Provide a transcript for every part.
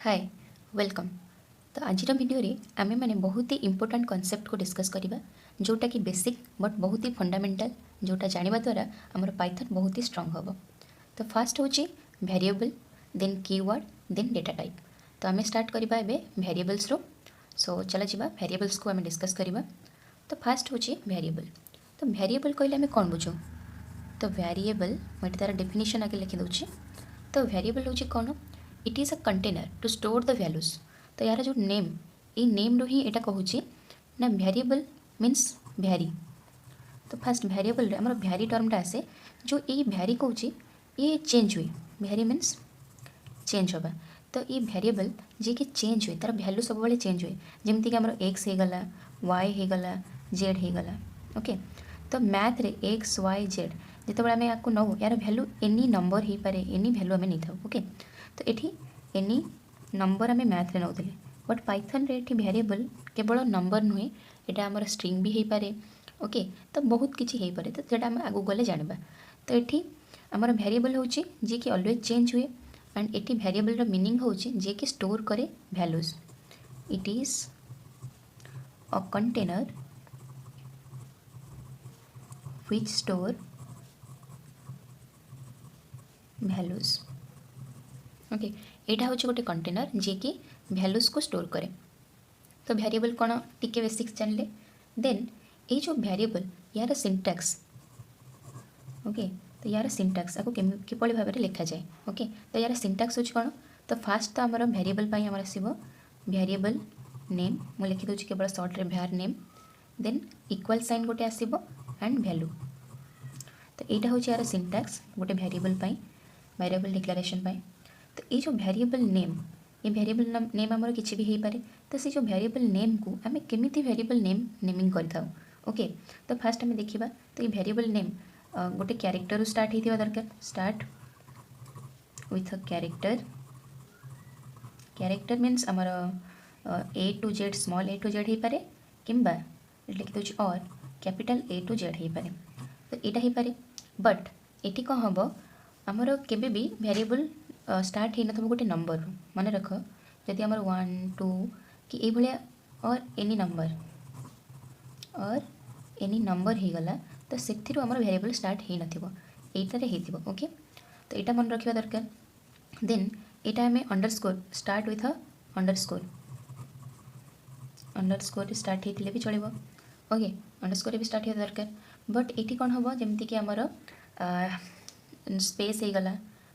Hi welcome. तो आज video रे आमे माने बहुत ही इंपोर्टेंट कॉन्सेप्ट को डिस्कस करिबा जोटा कि बेसिक बट बहुत ही फंडामेंटल जोटा जानिबा द्वारा हमर पाइथन बहुत ही स्ट्रांग होबो। तो फर्स्ट होची variable then keyword then data type. तो आमे स्टार्ट करिबा एबे वेरिएबल्स रो। सो चला जिबा वेरिएबल्स को आमे डिस्कस करिबा। तो फर्स्ट होची वेरिएबल। तो वेरिएबल कहले आमे कोन बुझो? तो वेरिएबल मैं तार डेफिनेशन आगे लिखि दउची। तो वेरिएबल होची कोन? It is a container to store the values. तो यार जो नेम ये नेम रो ही एटा कहूची ना वेरिएबल मीन्स भ्यारी। तो फास्ट वेरिएबल रे हमर भ्यारी टर्मटा आसे जो ये भ्यारी कहूची ये चेंज हुए। भ्यारी मीन्स चेंज होगा। तो ये वेरिएबल जे कि चेंज हुए तार वैल्यू सब बेले चेंज हुए जमती कि हमर एक्स हो गला वाई हो गला जेड हो गला। ओके। तो मैथ रे एक्स वाई जेड जिते आम आपको नौ यार भैल्यू एनी नंबर हो पारे एनी भैल्यू आम नहीं था। ओके। तो ये एनी नंबर आम मैथ रे नौले बट पाइथन रे ये वेरिएबल केवल नंबर नुहे यहाँ आम स्ट्रिंग भी हो पारे। ओके। तो बहुत किसी हो पारे तो जेटा आम आगू गले जाना। तो ये आमर वेरिएबल हूँ जी कि ऑलवेज चेंज हुए एंड एटी वेरिएबल रो मीनिंग हूँ जे कि स्टोर करे values. It is a container which store values। Okay. यहाँ हूँ गोटे कंटेनर जी कि वैल्यूज को स्टोर करे। तो वेरिएबल कौन टिके बेसिक्स जानले। देन ये जो वेरिएबल यार सिंटैक्स। ओके। तो यार सिंटैक्स आपको किपरि भाव में लिखा जाए। ओके। तो यार सिंटैक्स हूँ कौन? तो फास्ट तो आमर वेरिएबल आमर आसो वेरिएबल नेम मुझे लिखि दूसरी केवल सर्ट रे भ्यार नेम देन इक्वल साइन गोटे आसो एंड वैल्यू। तो यहाँ हूँ यार सिंटैक्स गोटे वेरिएबल डिक्लेरेशन पाई। तो ये जो वेरिएबल नेम ये वेरिएबल नेम आमर किसी भी हो पारे। तो से जो वेरिएबल नेम को आम केमी वेरिएबल नेम नेमिंग कर। ओके। तो फास्ट आम देखा। तो ये वेरिएबल नेम गोटे क्यारेक्टर स्टार्ट होता दरकार। Start with a character. Character means आमर A to Z small A to Z हो पारे किंबा लिखि दूसरी और कैपिटल ए टू जेड हो पारे। तो यहाँ हो पारे बट ये कौन हम आमर केबे भी वेरिएबल स्टार्ट हो न गोटे नंबर मन रख जदि आमर 1 2 कि ये भाया और एनी नंबर हो गला तो से आमर वेरिएबल स्टार्ट हो नटारे हो। ओके। तो यहाँ मन रखा दरकार। देन यहाँ आम underscore start with underscore start होते भी चलो। ओके। अंडरस्कोर भी स्टार्ट होता दरकार बट ये कौन हम जमती कि आमर स्पेस हो गला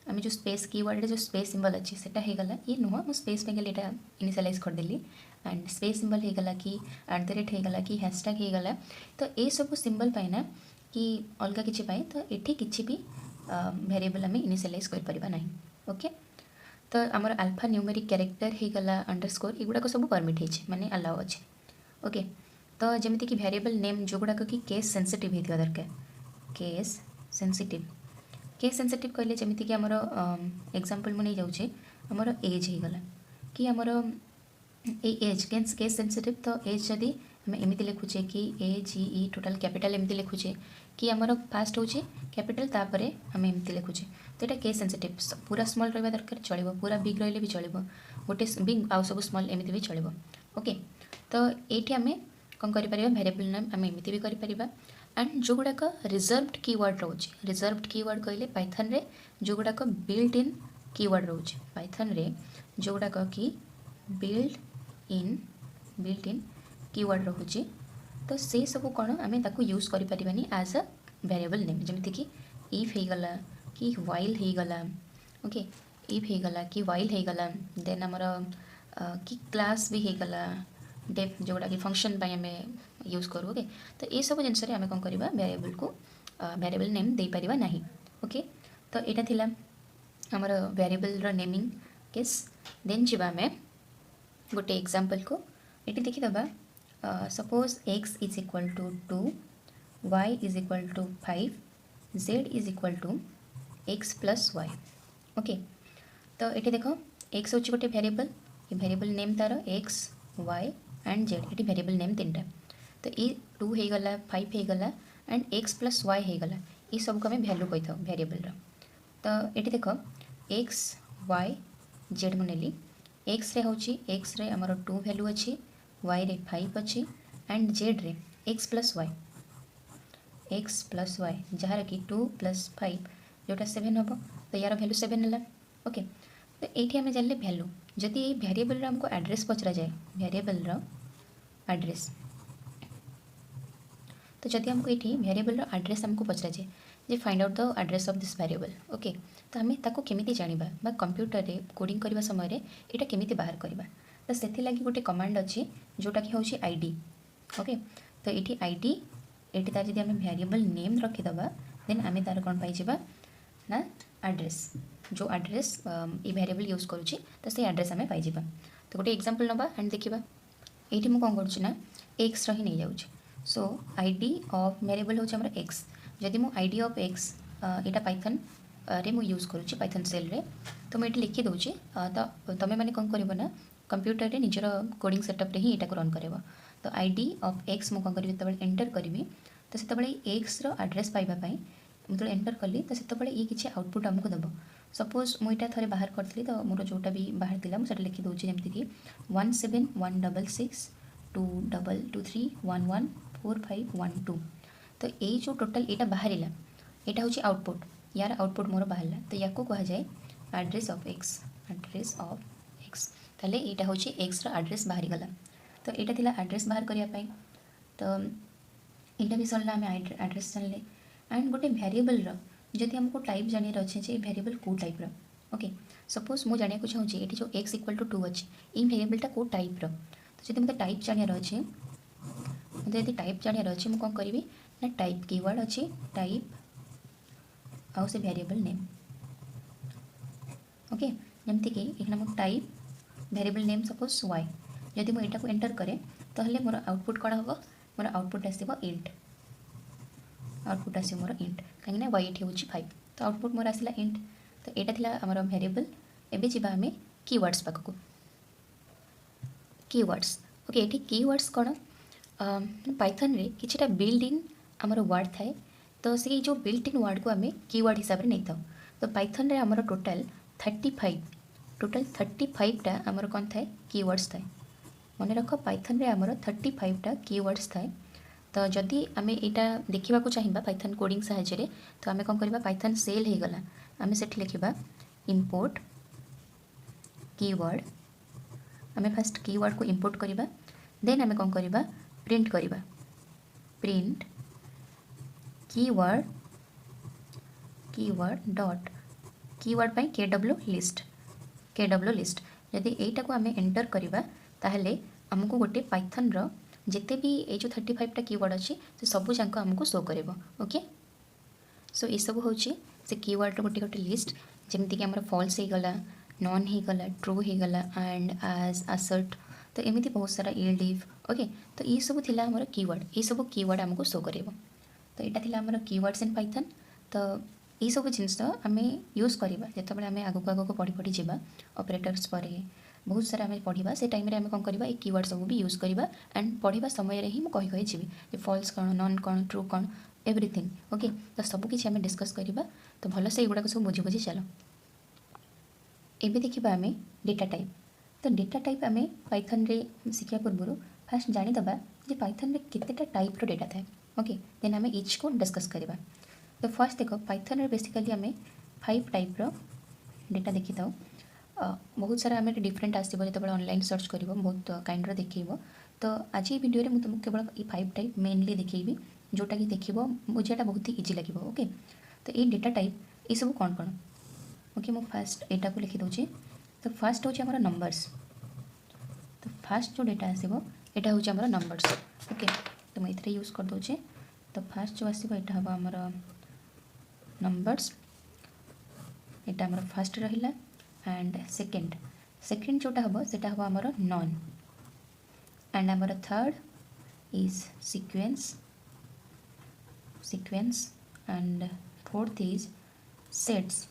आम जो स्पेस कीवर्ड जो स्पेस सिंबल अच्छी से होगला ये नुह मुझे स्पेस पे यहाँ इनिशियलाइज करदेली एंड स्पेस सिंबल होगला कि @ होगला कि हैशटैग होगला। तो ये सब सिंबल पाइना कि अलग किसी तो ये किसी भी वेरिएबल आम इनिशियलाइज कर। ओके। तो आमर अल्फा न्यूमेरिक कैरेक्टर होगला अंडरस्कोर युवाक सब परमिट हो माने अलाउ अच्छे। ओके। तो जमीती कि वेरिएबल नेम जो गुड़ाक कि केस सेंसिटिव होता दरकार। केस सेंसिटिव कहले जमीती कि आमर एग्जांपल मुझे जाऊे आमर एज होगला कि आमर एज केस सेंसिटिव। तो एज जदि आम एमती लिखुचे कि AGE टोटाल कैपिटल एमती लिखुचे कि आमर फास्ट हूँ कैपिटल तापर आम एमती लिखुचे। तो यहाँ केस सेंसिटिव पूरा स्मॉल रहा दरकार चलो पूरा बिग रही भी चलो गोटे बिग आउ सब स्मॉल एमती भी चलो। ओके। तो ये आम कौन कर वेरिएबल नेम आम एमती भी कर। एंड जो गुड़ाक रिजर्व्ड कीवर्ड रोचे रिजर्व्ड कीवर्ड कहले पाइथन रे जो गुड़ाक बिल्ट इन कीवर्ड रोचे पाइथन रे जो गुड़ाक कि बिल्ट इन कीवर्ड रोचे। तो से सब कौन आम यूज करें एज अ वेरिएबल नेम जमीती कि इफ होगला कि व्हाइल होगला। ओके। इफ होगला कि व्हाइल होगला देन आमर कि क्लास भी होगला डेफ जोड़ा कि फंक्शन आम यूज करूँ। ओके। तो ये सब जिनस आम कौन करवा वेरिएबल को वेरिएबल नेम दे पारिबा नहीं। ओके। तो यहाँ थिला आमर वेरिएबल रो नेमिंग केस। देन जीवा आम गोटे एग्जांपल को ये देखीदबा। Suppose x is equal to 2 y is equal to 5 z is equal to x plus y। Okay. तो ये देख x हूँ गोटे वेरिएबल ये वेरिएबल नेम तार x y एंड z ये वेरिएबल नेम 3टा। तो ये 2 होगला 5 होगला एंड x प्लस y होगला ये सब को आम वैल्यू कही था वेरिएबल। तो ये देख x y z मुझे एक्स रे होची एक्स रे हमर 2 वैल्यू अछि, वाई रे 5 अछि एंड जेड रे एक्स प्लस वाई जहाँ कि 2 + 5 जोटा 7 हम तो यार वैल्यू 7 है। ओके तो ये आम जानले वैल्यू जदि ये वेरिएबल आमको एड्रेस पचरा जाए वेरिएबल एड्रेस तो जदि आमको ये वेरिएबल एड्रेस आमको पचरा जाए जे find out the address of this variable. Okay तो आम ताको केमिति जानिबा बा कंप्यूटर रे कोडिंग करबा समय रे एटा केमिति बाहर करबा तो सेथि लागि गोटे कमांड अछि जोटा कि होछि आईडी। ओके तो ये आईडी ये तार जदि आम वेरिएबल नेम रखिदबा देन आम तार कौन पाइबा ना एड्रेस जो एड्रेस ये वेरिएबल यूज करुँची तो से एड्रेस आम पाइबा। तो गोटे एग्जांपल नबा एंड देखिबा ये मुझे कौन करुँची एक्स रही नहीं जाऊँ। सो आईडी ऑफ वेरिएबल होची हमर एक्स जदि मु ID of x Etah Python रे मु यूज करुँची पाइथन सेल रे तो मुझे लिखि दूची तो तुम मैंने कौन कर ना कंप्यूटर रे निजर कोडिंग सेटअप रे ही एटा को रन करबो। तो आईडी ऑफ एक्स मु कौन करी तबे एंटर करी तो से एक्स रो एड्रेस पाइबा पई मुझे एंटर कली तो से ये किसी आउटपुट आमको दब। सपोज मुझे थे बाहर करी तो मोर जोटा भी बाहर थी मुझे लिखि दूसरी जमीक 17162232311451 तो ये जो टोटाल यहाँ बाहर यहाँ हूँ आउटपुट यार आउटपुट मोर बाहर तो या कह जाए एड्रेस ऑफ एक्स ताले यहाँ हूँ एक्स एड्रेस बाहरी गला। तो यहाँ थी एड्रेस बाहर करने तो यहाँ भी सरला आम एड्रेस जानले एंड गोटे वेरिएबल जदि हमको टाइप जानार अच्छे जे वेरिएबल कौ टाइप रो। ओके सपोज मुझे जाना चाहूँ ये जो x = 2 अच्छे ये वेरिएबलटा कौ टाइप रो। तो जब मतलब टाइप जानार अच्छे मतलब यदि टाइप जानार अच्छे मुझे कौन करी ना टाइप कीवर्ड अच्छे टाइप आउ से वेरिएबल नेम। ओके जमती कि यहाँ मुझे type variable name suppose y जदि मुझे यहाँ को एंटर करे तो मोर आउटपुट कौन हम मोर आउटपुट आसो इंट आउटपुट आस मोर इंट कहीं वाई ये हूँ 5 तो आउटपुट मोर आसला इंट। तो यहाँ थी आमर वेरिएबल एवं जी आम कीवर्ड्स पाखक कीवर्ड्स। ओके ये कीवर्ड्स कौन पाइथन रे किछटा बिल्ड इन आमर वर्ड थाए तो से जो बिल्ट इन वर्ड को आम कीवर्ड हिसाब से नहीं था। तो पाइथन रे आमर टोटाल 35 टा आमर कौन थाए कीवर्ड्स थाए मन रख पाइथन रे आमर 35 टा कीवर्ड्स थाए। तो जदि आम यहाँ देखा चाहिए पाइथन कोडिंग साहाय्य तो आम कौन करवा पाइथन सेल हो गला आम से लिखा इंपोर्ट कीवर्ड आम फास्ट कीवर्ड को इंपोर्ट करवा देन आम कौन करवा प्रिंट करवा प्रिंट कीवर्ड डॉट कीवर्ड पाई KW लिस्ट जदि यहीटा को आम एंटर करवा ताहले आमको गोटे पाइथन रो जिते भी ये जो 35 टा कीवर्ड अच्छी से सबू जाक आमको शो कर। ओके सो ये सब हूँ से कीवर्ड गोटे गोटे लिस्ट जमीक आम फॉल्स हो गला नॉन हो गला ट्रू हो गला एंड एज असर्ट तो एमती बहुत सारा इल्ड इफ। ओके तो ये सब थिला आमर कीवर्ड ये सब कीवर्ड आमको शो कर। तो यहाँ थिला आमर कीवर्ड्स इन पाइथन तो ये सब जिनस आम यूज करवा जिते आम आगक पढ़ी पढ़ी जावा ऑपरेटर्स पर बहुत सारा आम पढ़ा से टाइम आम कौन करवा ये कीवर्ड सब भी यूज करवा एंड पढ़ा समय ही मुझे कही जी फॉल्स कौन नॉन कौन ट्रू कौन एवरीथिंग। ओके तो सबकि आम डिस्कस करवा तो भल से युवाक सब बुझी बुझी चल। एबे देखिबा आम डेटा टाइप तो डेटा टाइप आम पाइथन रे शिक्षा पूर्व फास्ट जानीदबा जे पाइथन रे केतेटा टाइप रो डेटा थाए। ओके देन आम इच को डिस्कस करवा। तो फर्स्ट देख पाइथन रे बेसिकली आम 5 टाइप रो डेटा देखी था बहुत सारा आम डिफरेंट आसो जो ऑनलाइन सर्च कर बहुत काइंड देखेब। तो आज ये वीडियो में तुमको केवल ये 5 टाइप मेनली देखेबी जोटा कि देख बुझाटा बहुत ही इजी लगे। ओके तो ये डेटा टाइप ये सब कौन कौन। ओके मु फास्ट एटा को लिखि दूची। तो फास्ट होची हमर नंबर्स तो फास्ट जो डेटा आसीबो एटा होची हमर नंबर्स। ओके तो मैं इथरे यूज कर दूची। तो फास्ट जो आसीबो एटा हबो हमर नंबर्स एटा हमर फास्ट रहिला एंड सेकंड जोटा हबो सेटा हबो हमर नॉन एंड हमर third is sequence and fourth is sets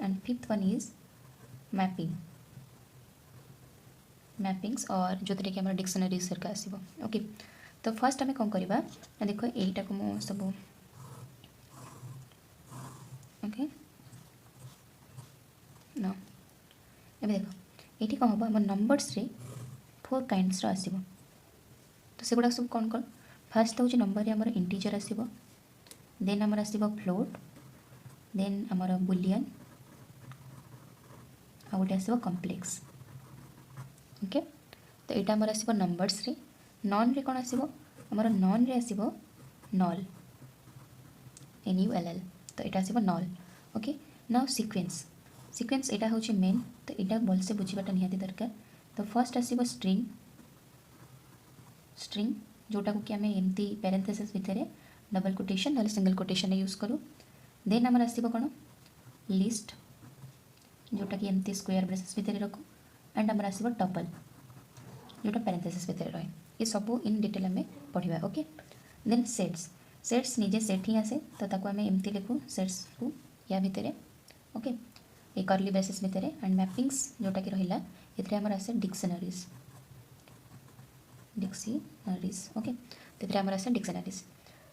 and fifth one is mappings और जो थे कि हमारे डिक्शनरी सरका आसो। ओके तो फर्स्ट आम कौन करवा देख यहीटा को मु सब ओके न ए देख ये कौन हम आम नंबर्स 4 काइंड्स आसो। तो से गुड़ा सब कौन कौन फास्ट हूँ नंबर आमर इंटीजर आसो, देन आमर आसो फ्लोट, देन आमर बुलियन, आ गोटे आसो कम्प्लेक्स। ओके, तो यहाँ आमर आसो नंबर्स रे। नॉन रे कौन आसो आमर नॉन रे आसो नल, NULL, तो यहाँ आसो null. Okay, now sequence. Sequence यहाँ हूँ मेन, तो यहाँ भलसे बुझाटा निहाती दरकार। तो फर्स्ट आसो स्ट्रिंग, स्ट्रिंग जोटा को कि आम एमती पैरेंथेसिस भितर डबल कोटेशन ना सिंगल कोटेशन यूज करूँ। देन आमर आसो कौन लिस्ट, जोटा कि एमती स्क्वायर ब्रेसेस भितर रखू। एंड आमर आसो टपल, जोटा पैरेंथेसिस भितर रहे। ये सब इन डिटेल आम पढ़ा। Okay, then sets. सेट्स निजे सेट ही आसे, तो ताको आम एमती लिखू सेट्स को या भितर। ओके, ये कर्ली ब्रेसेस भितर। एंड मैपिंग्स जोटा कि रहा ये आमर आसे डिक्शनरीज, डिक्शनरीज। ओके, तो ये आमर आसे डिक्शनरीज।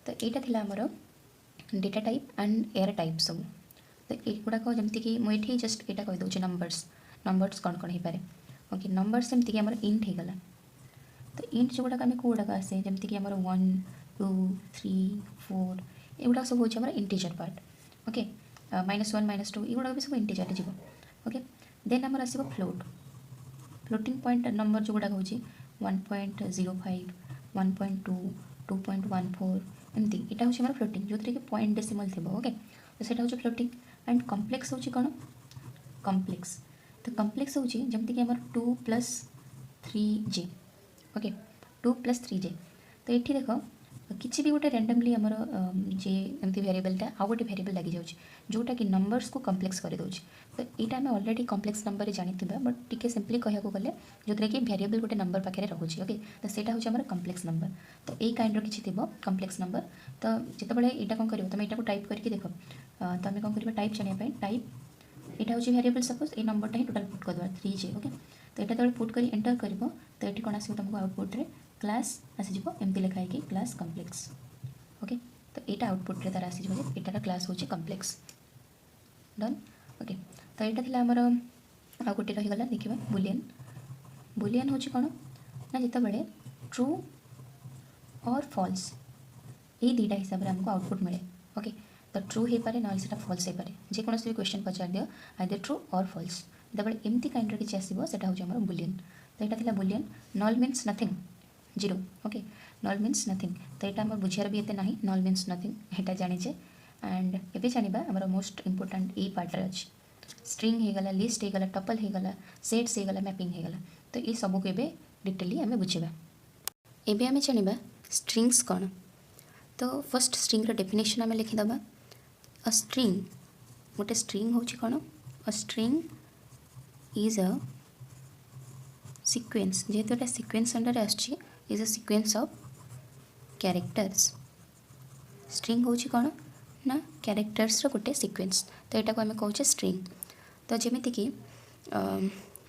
तो यहाँ थी आमर data type and air type सब। तो युड़ाक जमीक मुझे जस्ट यहाँ कहीदे नंबर्स, नंबर्स कौन कौन हो पाए। ओके, नंबर्स जमीक आम इंट होगला। तो इंट जो गुड़ाक आम कौड़ाक आसे जमीक आम 1 2 3 4 एगुड़ा सब हूँ इंटीजर पार्ट। ओके, -1 -2 युड़ा भी सब इंटीजर जीव। ओके, देन आमर आसो फ्लोट। फ्लोटिंग पॉइंट नंबर जो गुड़ाक हूँ 1.05 1.2 2.14 एमती यहाँ हूँ आम फ्लोटिंग, जो कि पॉइंट डेसिमल थी। ओके, तो यहाँ हूँ फ्लोटिंग। एंड कम्प्लेक्स हूँ कौन कम्प्लेक्स। तो कम्प्लेक्स हूँ जमीक आम 2 + 3j। Okay, 2 + 3j। तो ये देख किसी भी गोटे रैंडमली आमर जे एमती वेरिएबलटा आउ गोटे वेरिएबल लगी जाऊँ जोटा कि नंबर्स को कम्प्लेक्स कर दौर। तो यहाँ आम ऑलरेडी कम्प्लेक्स नंबर जानी, बट टी सिंपली कहूँ गले जो कि वेरिएबल गोटे नंबर पाखे रोचे। ओके, तो यहाँ हूँ आम कम्प्लेक्स नंबर। तो यही काइंड किसी थी कम्प्लेक्स नंबर। तो जितेबाला यहाँ कौन कर तुम यहाँ टाइप करके देख, तो आम कौन कर टाइप जानापी टाइप यहाँ हूँ वेरिएबल सपोज ये नंबरटा ही टोटाल पुट कर 3j। ओके, तो यहाँ जो पुट कर एंटर कर तो ये कौन आसो तुमको आउटपुट रे क्लास आसीज एमती लिखाई कि क्लास कम्प्लेक्स। ओके, तो यहाँ आउटपुट रे तार आसीज एटार क्लास हूँ कम्प्लेक्स। डन। ओके, तो यहाँ थी आमर आ गोटे रहीगला देखा बुलियन। बुलियन हूँ कौन ना जितेबाला ट्रू और फॉल्स ये दुईटा हिसाब से आमको आउटपुट मिले। ओके, तो ट्रू हो पाए ना से फॉल्स हो पाए, जेकोसी भी क्वेश्चन पचार दियो आइदर ट्रू और फॉल्स। जब एमती काइंड किसी आसो से हूँ बुलियन। तो यहाँ थी बुलियन। नल मीन्स नथिंग, जीरो। ओके, नल मीन्स नथिंग। तो यहाँ आम बुझार भी ये ना नल मीन्स नथिंग यहाँ जानीचे। एंड ये जाना आम मोस्ट इम्पोर्टाट ये पार्ट अच्छे स्ट्रिंग होगला, लिस्ट होगला, टपल होगला, सेट्स होगला, मैपिंग होगला। तो ये सबको ये डिटेली आम बुझा। एबे आम जाना स्ट्रिंग्स कौन। तो फर्स्ट स्ट्रिंग डेफिनेशन आम लिखिदबा। अ स्ट्रिंग गोटे स्ट्रिंग हूँ कौन a string is a sequence, जेहेतु एटा सीक्वेंस अंडर आसछि is a sequence of characters. String हूँ कौन ना कैरेक्टर्स गोटे सीक्वेंस। तो यहाँ को आम कहे स्ट्रिंग। तो जमीती कि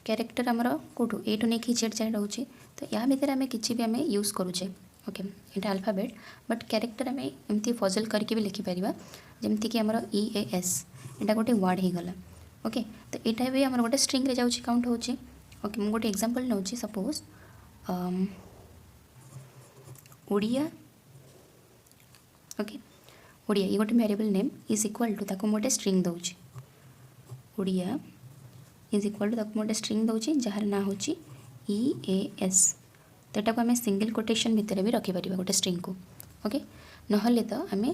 कैरेक्टर आमर कौटू ए टू नहीं जेड जाए रोचे। तो या भितर आम कि भी आम यूज करुचे। ओके, यहाँ अल्फाबेट बट कैरेक्टर आम एमती फजल करके भी लिखिपर जमीक आमर EAS यहाँ गोटे वर्ड होगला। ओके, तो यहाँ भी आम गोटे स्ट्रिंग रे जाऊँगी काउंट होचे। ओके, मुझे गोटे एग्जांपल नौ सपोज ओडिया। ओके, ओडिया ये गोटे variable name is equal to ताको गोटे स्ट्रिंग दूची। ओडिया इज इक्वल टू ताको गोटे स्ट्रिंग दूची जार ना हूँ EAS। तो यहाँ को आम सिंगल कोटेशन भितर भी रखिपर गोटे स्ट्रिंग को। ओके, नहले तो आम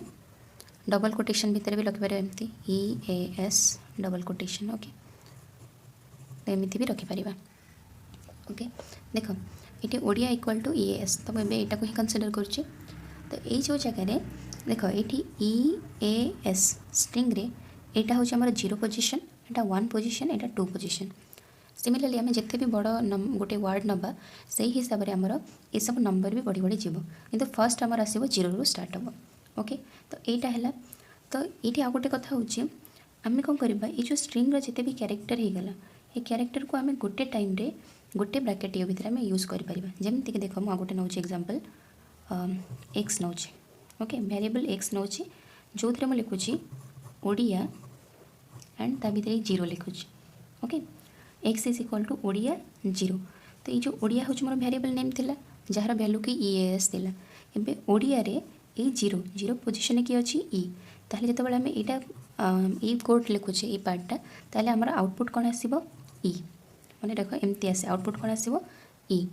डबल कोटेशन भितर भी रखिपर एमती EAS डबल कोटेशन। ओके, तो एमती भी रखिपर। ओके, देख ये ओडिया इक्वल टू EAS। तो मुझे यहाँ को ही कनसिडर करुच्ची। तो ये जो जगह देख ये EAS स्ट्रिंग रे यहाँ हूँ आम 0 पोजिशन, यहाँ 1 पोजिशन, यहाँ 2 पोजिशन। सिमिलरली आम जिते भी बड़ गोटे वर्ड नवा से हिसाब से आमर ये सब नंबर भी बढ़ी बढ़ी जीव, किंतु फर्स्ट आमर आसो 0 रू स्टार्ट हम। ओके, तो यहाँ है। तो ये आउ गोटे कथा हूँ आम कौन करवा ये जो स्ट्रिंग जिते भी कैरेक्टर होगला ये कैरेक्टर को आम गोटे टाइम रे गोटे ब्रैकेट ये भितर आम यूज कर जमीक देख मुझे गोटे नौ एग्जांपल एक्स नौ। ओके, वेरिएबल एक्स नौ जो थे मुझे लिखुची ओडिया एंड ता भीतर 0 लिखुची। ओके, x is equal to Odia 0। तो ये जो ओडिया हूँ मोर वेरिएबल नेम थिला जार वैल्यू कि EAS थिला एबे ओडिया रे ए 0 पोजिशन किए अच्छी ई ताहले जेतेबेले आमे एटा ई कोड लिखुचे ई पार्टटा ताहले हमर आउटपुट कोन आसीबो ई माने देखो एमती आसे आउटपुट कोन आसीबो ई।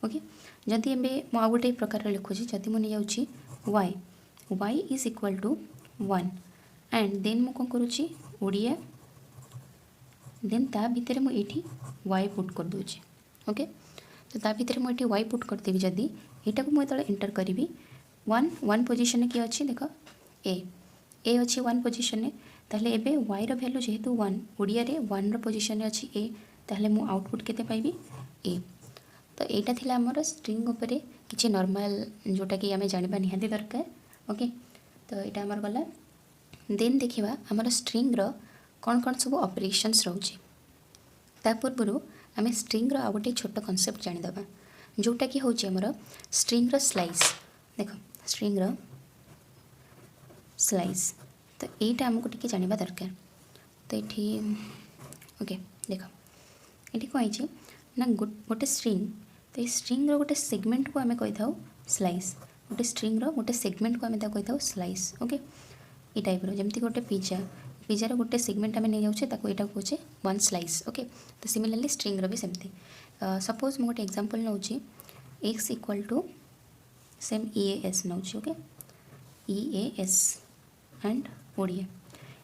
ओके जदि एबे मो आ गोटे प्रकार लिखुची जदि मु नै जाउची y is equal to 1 and then मु कोन करूची ओडिया देन ता भितर मु एठी y पुट कर दोची। ओके तो ता भितर मु एठी y पुट कर देबी जदि एटा को मु तळे एंटर करिवि 1 पोजीशन की अछि देखो ए अछि 1 पोजीशन ने ताहले एबे y रो वैल्यू जेहेतु 1 ओडिया रे 1 रो पोजीशन ने अछि ए ताहले मु आउटपुट केते पाइबी ए। तो एटा थिला हमर स्ट्रिंग उपरे किछि नॉर्मल जोटा कि आमे जानिबा निहाती दरकार। ओके तो एटा हमर गला देन देखिबा हमर स्ट्रिंग रो कौन कौन सब ऑपरेशंस रहउछि ता पूर्वरु आमे स्ट्रिंग रो आ गोटे छोट कांसेप्ट जानि दबा जोटा कि होछि हमर स्ट्रिंग रो स्लाइस। देखो स्ट्रिंग रो स्लाइस तो एटा हमको टिके जानिबा दरकार। तो एठी ओके देखो एठी को आइछि ना गोटे स्ट्रिंग तो ये स्ट्रिंग रो गोटे सेगमेंट को आमे कहि थाउ स्लाइस गोटे स्ट्रिंग रो गोटे सेगमेंट को आमे ता कहि थाउ स्लाइस। ओके ई टाइप रो जेमति गोटे पिज्जा रो गोटे सेगमेंट आमे नै जाउछे ताको एटा कहउछे वन स्लाइस। ओके तो सिमिलरली स्ट्रिंग रो भी सेमति सपोज मु गोटे एग्जांपल नउछि x equal to same EAS नउछि। ओके EAS एंड ओडिया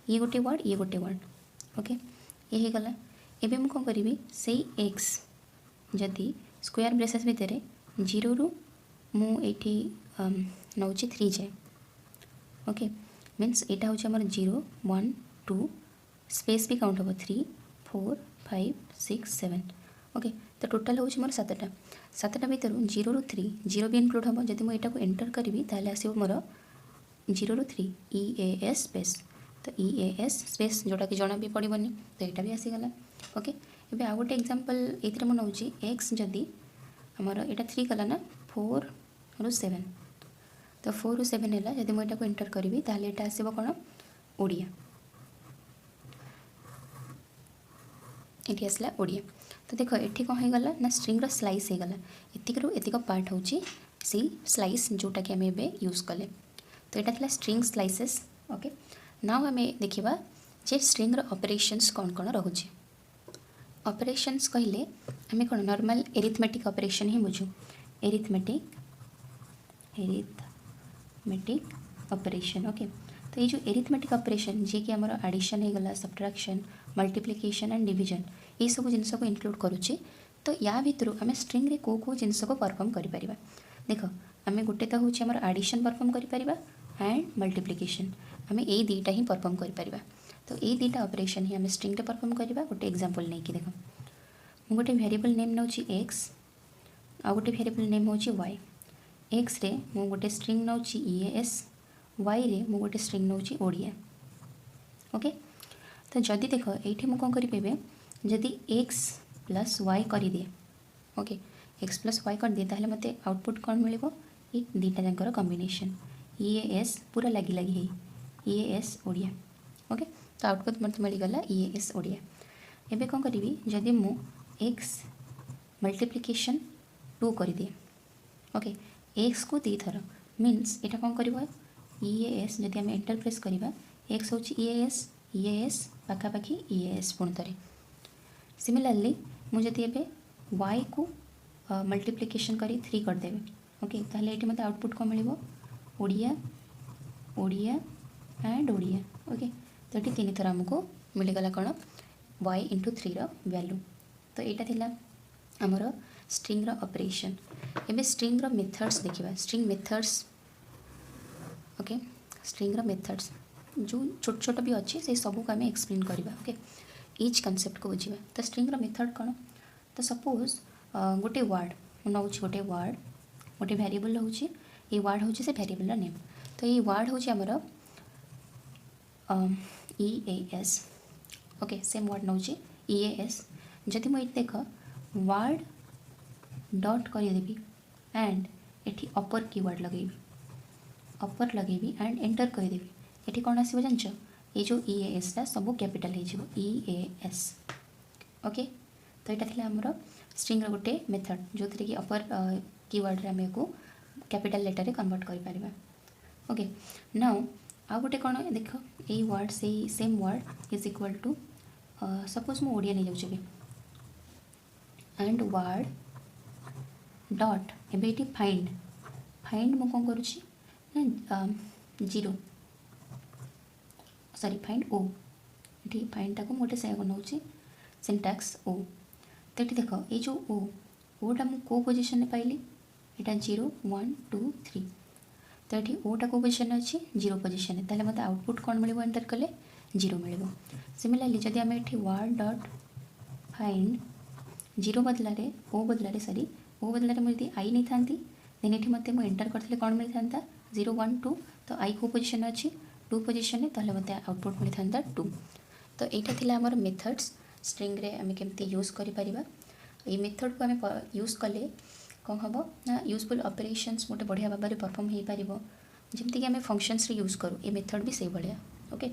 ये गोटे वर्ड ओके ये हे गला एबे मु कोन करिवि सेई x जदि स्क्वायर ब्रेसेस भितर 0 रु मु एठी नउछि 3 जाए। ओके मीन्स एटा होछि हमर 0 1 2 स्पेस भी काउंट हो 3 4 5 6 7। ओके तो टोटल होछि मोर 7टा भितर 0 रु 3 0 भी इनक्लूड हम जदि मु एटा को एंटर करिवि ताले आसीबो मोर 0 रु 3 EAS स्पेस तो EAS स्पेस जोटा कि जणा भी पड़िबनी तो एटा भी आसी गला। ओके एबे आ गोटे एग्जांपल एथिरे मु नउछि x जदि हमर एटा 3 कला ना 4 रु 7 तो 4 रु 7 हैला जदि मु एटा को एंटर करिवि ताले एटा आसीबो कोन ओडिया एठी आसला ओडिया। तो देखो एठी को हे गला ना स्ट्रिंग रो स्लाइस हे गला एतिक पार्ट होछि सी स्लाइस जोटा कि हम एबे यूज कले तो एटा थिला स्ट्रिंग स्लाइसेस। ओके नाउ हमें देखिबा जे स्ट्रिंग रो ऑपरेशंस कोन कोन रहउछि। ऑपरेशंस कहले हमें कोन नॉर्मल एरिथमेटिक ऑपरेशन ही बुझू एरिथमेटिक ऑपरेशन। ओके तो ये जो एरिथमेटिक ऑपरेशन जे कि हमर एडिशन हे गला सब्ट्रैक्शन मल्टीप्लिकेशन एंड डिवीजन ये सब जिनस को इंक्लूड करूचे तो या भितर आम स्ट्रिंग रे को जिनस को परफॉर्म करि परिबा। देखो आम गोटे तो हूँ आम एडिशन परफॉर्म करि परिबा एंड मल्टीप्लिकेशन आम ए दुईटा ही परफॉर्म करि परिबा। तो ये दुईटा ऑपरेशन ही आम स्ट्रिंग रे परफॉर्म करबा। गोटे एग्जांपल नै कि देखो मु गोटे वेरिएबल नेम नउची x आ गोटे वेरिएबल नेम होची y x रे मु गोटे स्ट्रिंग नउची EAS y रे मु गोटे स्ट्रिंग नउची ओडिया। ओके तो जदि देखो एठी मु कोन करि पेबे जदि x प्लस y करि दिए। ओके x प्लस y कर दिए ताहले मते आउटपुट कोन मिलिबो ए दुईटा जंकर कॉम्बिनेशन EAS पूरा लगी है EAS ओडिया। ओके तो आउटपुट मत मिल गला EAS ओडिया। एबे कोन करिवि जदि मु x मल्टीप्लिकेशन 2 कर दिए। ओके x को दी थर मीन्स एटा कोन करबो EAS जदि हम एंटर प्रेस करबा x होची EAS पाखा पाखी EAS पुण थरे। सिमिलरली मु जदि एबे y को मल्टीप्लिकेशन करी 3 कर देबे। ओके ताहले एटी मते आउटपुट को मिलिबो ओडिया एंड ओडिया। ओके तो ये तीन थर हमको मिलगला कौन y इंटू 3 वैल्यू। तो यहाँ थिला आमर स्ट्रिंग ऑपरेशन। एबे स्ट्रिंग मेथड्स देखिबा string methods. Okay string methods जो छोट छोट भी अच्छे से सब को आम एक्सप्लेन करवा। ओके इच कॉन्सेप्ट को बुझा। तो स्ट्रिंग मेथड कौन तो सपोज गोटे वर्ड नौ गोटे वर्ड गोटे वेरिएबल होची ये वर्ड होची से वेरिएबल नेम। तो ये वर्ड होची आमर EAS। ओके सेम वर्ड नौ EAS जदि मुझे देख वर्ड डॉट करदेवी एंड एटी अपर कीवर्ड लगेबी एंड एंटर करदेवी एटी कौन आसो जान ये जो EAS टा सब कैपिटल हो EAS। ओके तो यहाँ था आमर स्ट्रिंग गोटे मेथड जो थी कि अपर कीवर्ड आम को कैपिटल लेटर रे कन्वर्ट कर ओके नाउ आउ गोटे कौन देख यही वर्ड से same word is equal to suppose मु ओडिया नहीं जाऊँ एंड वर्ड डॉट एबे फाइंड फाइंड मु कौन करुँची ना जीरो सॉरी फाइंड ओ ये फाइंडटा को गोटे से बनाऊँगी सिंटैक्स ओ तो ये देख ये जो ओटा मुझे कौ पोजिशन पाइली यहाँ 0 1 2 3 तो ये ओटा कौ पोजिशन अच्छी 0 पोजिशन ताहले मत आउटपुट कौन मिल एंटर कले 0 मिल सिमिलारली जदि आम ये वर्ड डॉट फाइंड 0 बदल ओ बदल सॉरी ओ बदल मुझे आई नहीं था देन ये मत एंटर करते कौन मिलता 0 1 2 तो आई कौ पोजिशन अच्छी 2 पोजिशन ताहले मत आउटपुट मिलता 2 तो यहाँ थी आमर मेथड्स स्ट्रिंग रे आम केमती यूज करें ये मेथड को आम यूज कले कौन हम ना यूजफुल ऑपरेशंस गोटे बढ़िया भाव में परफॉर्म हो पार जमीक आम फंक्शंस रे यूज करूँ ये मेथड भी से भाया ओके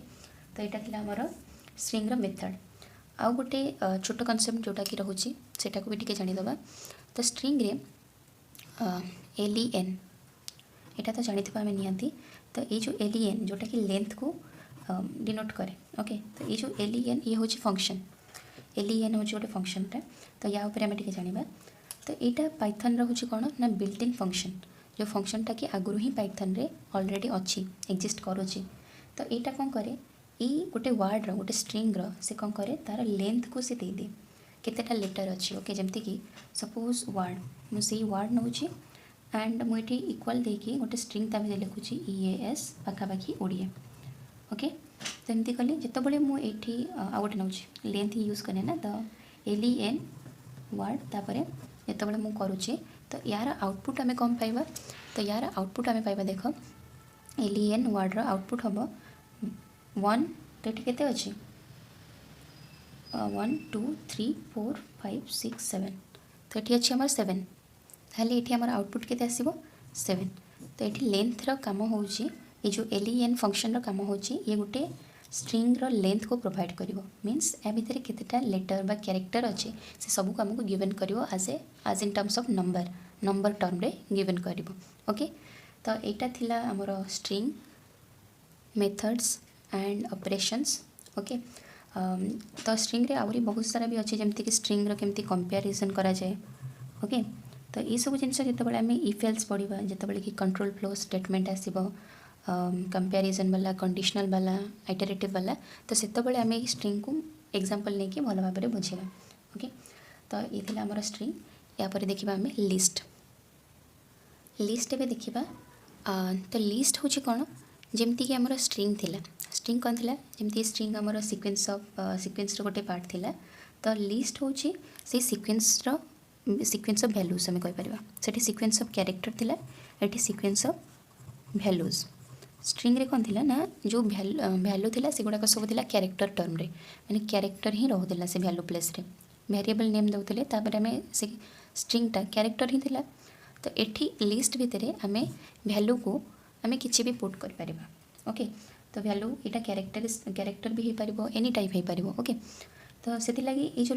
तो यहाँ थी आमर स्ट्रिंग मेथड आउ गोटे छोट कनसेप्ट जोटा कि रोचे सेटा को भी टी जानीदे तो स्ट्रिंग रे एन यहाँ तो जानी आम निहांती तो ये जो एन जोटा कि लेंथ को डिनोट करे ओके तो ये जो एन ये हूँ फंक्शन एन हूँ गोटे फंक्शनटा तो या आम टे जाना तो यहाँ पाइथन हूँ कौन ना बिल्ट इन फंक्शन जो फंक्शनटा कि आगुरी ही पाइथन रे ऑलरेडी अच्छी एक्जिस्ट करुच्ची तो यहाँ कौन करे ये गोटे वर्ड गोटे स्ट्रिंग से कौन करे तार लेंथ को सी दे दे केतेटा लेटर अच्छी ओके जमती कि सपोज वर्ड मुझे वर्ड नौ एंड मुझे इक्वाल देकी गोटे स्ट्रिंग ता लिखुची EAS पाखापाखि ओडिया ओके तो एमती कली जिते मुझे आउ गोटे नौ लेंथ यूज करे ना तो LEN वर्ड तापर जिते मुझे करुचे तो यार आउटपुट आम कौन पाइबा तो यार आउटपुट आम पाइबा देख LEN वर्ड आउटपुट हम 1 तो ये केते अच्छी 1 2 3 4 5 6 7 तो ये अच्छी आम 7 ताहले ये आम आउटपुट केते आसीबो 7 तो ये लेंथ काम हो ये जो LEN फंक्शन काम हो ये गोटे स्ट्रिंग लेंथ को प्रोवाइड करिवो मीन्स ए भितर केतेटा लेटर बा कैरेक्टर अच्छे से सब को आमको गिवन करिवो as in terms of number term रे गिवन करिवो ओके तो यहाँ थिला हमर string methods and operations okay तो स्ट्रिंग रे आउरी बहुत सारा भी अच्छे जमती कि स्ट्रिंग रो केमती कंपैरिजन करा जाए ओके तो ये सब जिनस जिते आम इफ एल्स पढ़ा जिते कि कंट्रोल फ्लो स्टेटमेंट आसब कंपैरिजन वाला कंडीशनल वाला आइटरेटिव वाला तो सेतबेले आम स्ट्रिंग को एग्जांपल नहीं कि भल भाव में बुझेगा ओके तो ये थी आमर स्ट्रिंग या पर देखा आम लिस्ट लिस्ट भी देखा तो लिस्ट हूँ कौन जमती कि आमर स्ट्रिंग थिला स्ट्रिंग कौन थिला जमती स्ट्रिंग आमर सीक्वेंस गोटे पार्ट थिला तो लिस्ट हूँ से सीक्वेंस ऑफ वैल्यूज आम कहीपर से सीक्वेंस ऑफ कैरेक्टर थिला ये सीक्वेंस ऑफ वैल्यूज स्ट्रिंग रे कौन थिला ना जो वैल्यू थिला से गुड़ाक सब थिला कैरेक्टर टर्म रे माने कैरेक्टर ही रोला से वैल्यू प्लेस रे वेरिएबल नेम दउतले तापर आम से स्ट्रिंगटा कैरेक्टर ही थिला तो एठी लिस्ट भितर आम वैल्यू को आम किसी भी पुट कर परिबा ओके तो वैल्यू यहाँ कैरेक्टर भी हो पार एनी टाइप हो पार ओके तो से लगी ये जो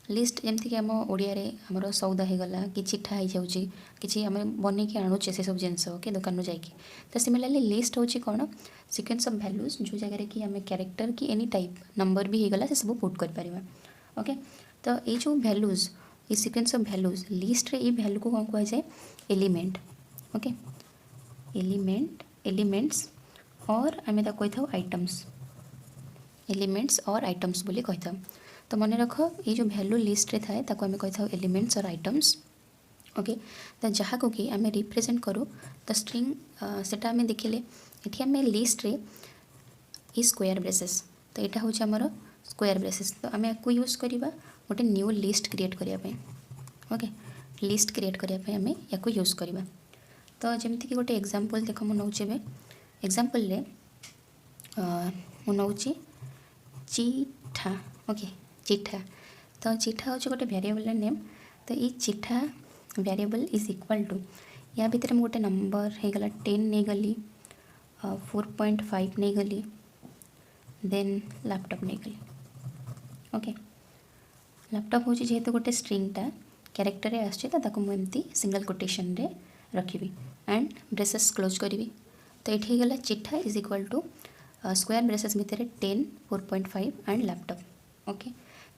लिस्ट जमती कि आम ओडिया आमर सौदा होगला कि चिठा हो जाऊँगी कि आम बन के आणुचे से सब जिनस ओके दुकान जाकि तो सिमिलरली लिस्ट हूँ कौन सीक्वेंस ऑफ वैल्यूज जो जगह कि आम कैरेक्टर कि एनी टाइप नंबर भी होगला से सब पुट कर पार ओके तो ये जो वैल्यूज ये सीक्वेंस ऑफ वैल्यूज लिस्ट रे ये वैल्यू को कौन कहुए एलिमेंट ओके एलिमेंट्स और आम कही था आइटम्स एलिमेंट्स और आइटम्स बोली कही था तो मन रख ये जो वैल्यू लिस्ट रे थाए ताको आम कही था एलिमेंट्स और आइटम्स ओके तो जहाँ को कि आम रिप्रेजेंट करूँ तो स्ट्रिंग सेटा आम देखिले ये आम लिस्ट रे ये स्क्वायर ब्रेसेस तो यहाँ हूँ आमर स्क्वायर ब्रेसेस तो आम या यूज करवा गोटे न्यू लिस्ट क्रिएट करने ओके लिस्ट क्रिएट करने आम या यूज करवा तो जमीक कि गोटे एग्जांपल देख मुझे एग्जांपल रे मुझे चिठा ओके चिठा तो चिठा हूँ गोटे वेरिएबल नेम तो ये चिठा वेरिएबल इज इक्वल टू या भितर मुझे गोटे नंबर होगला 10 नहीं गली 4.5 नहीं गली देन लैपटॉप नहीं गली ओके लैपटॉप हूँ जेहेतु गोटे स्ट्रिंगटा क्यारेक्टर आसछि तो ताको एमती सिंगल कोटेशन रे रखी एंड ब्रेसेस क्लोज करी। तो ये गला चिठा is equal to square braces भितर 10 4.5 एंड लैपटॉप। ओके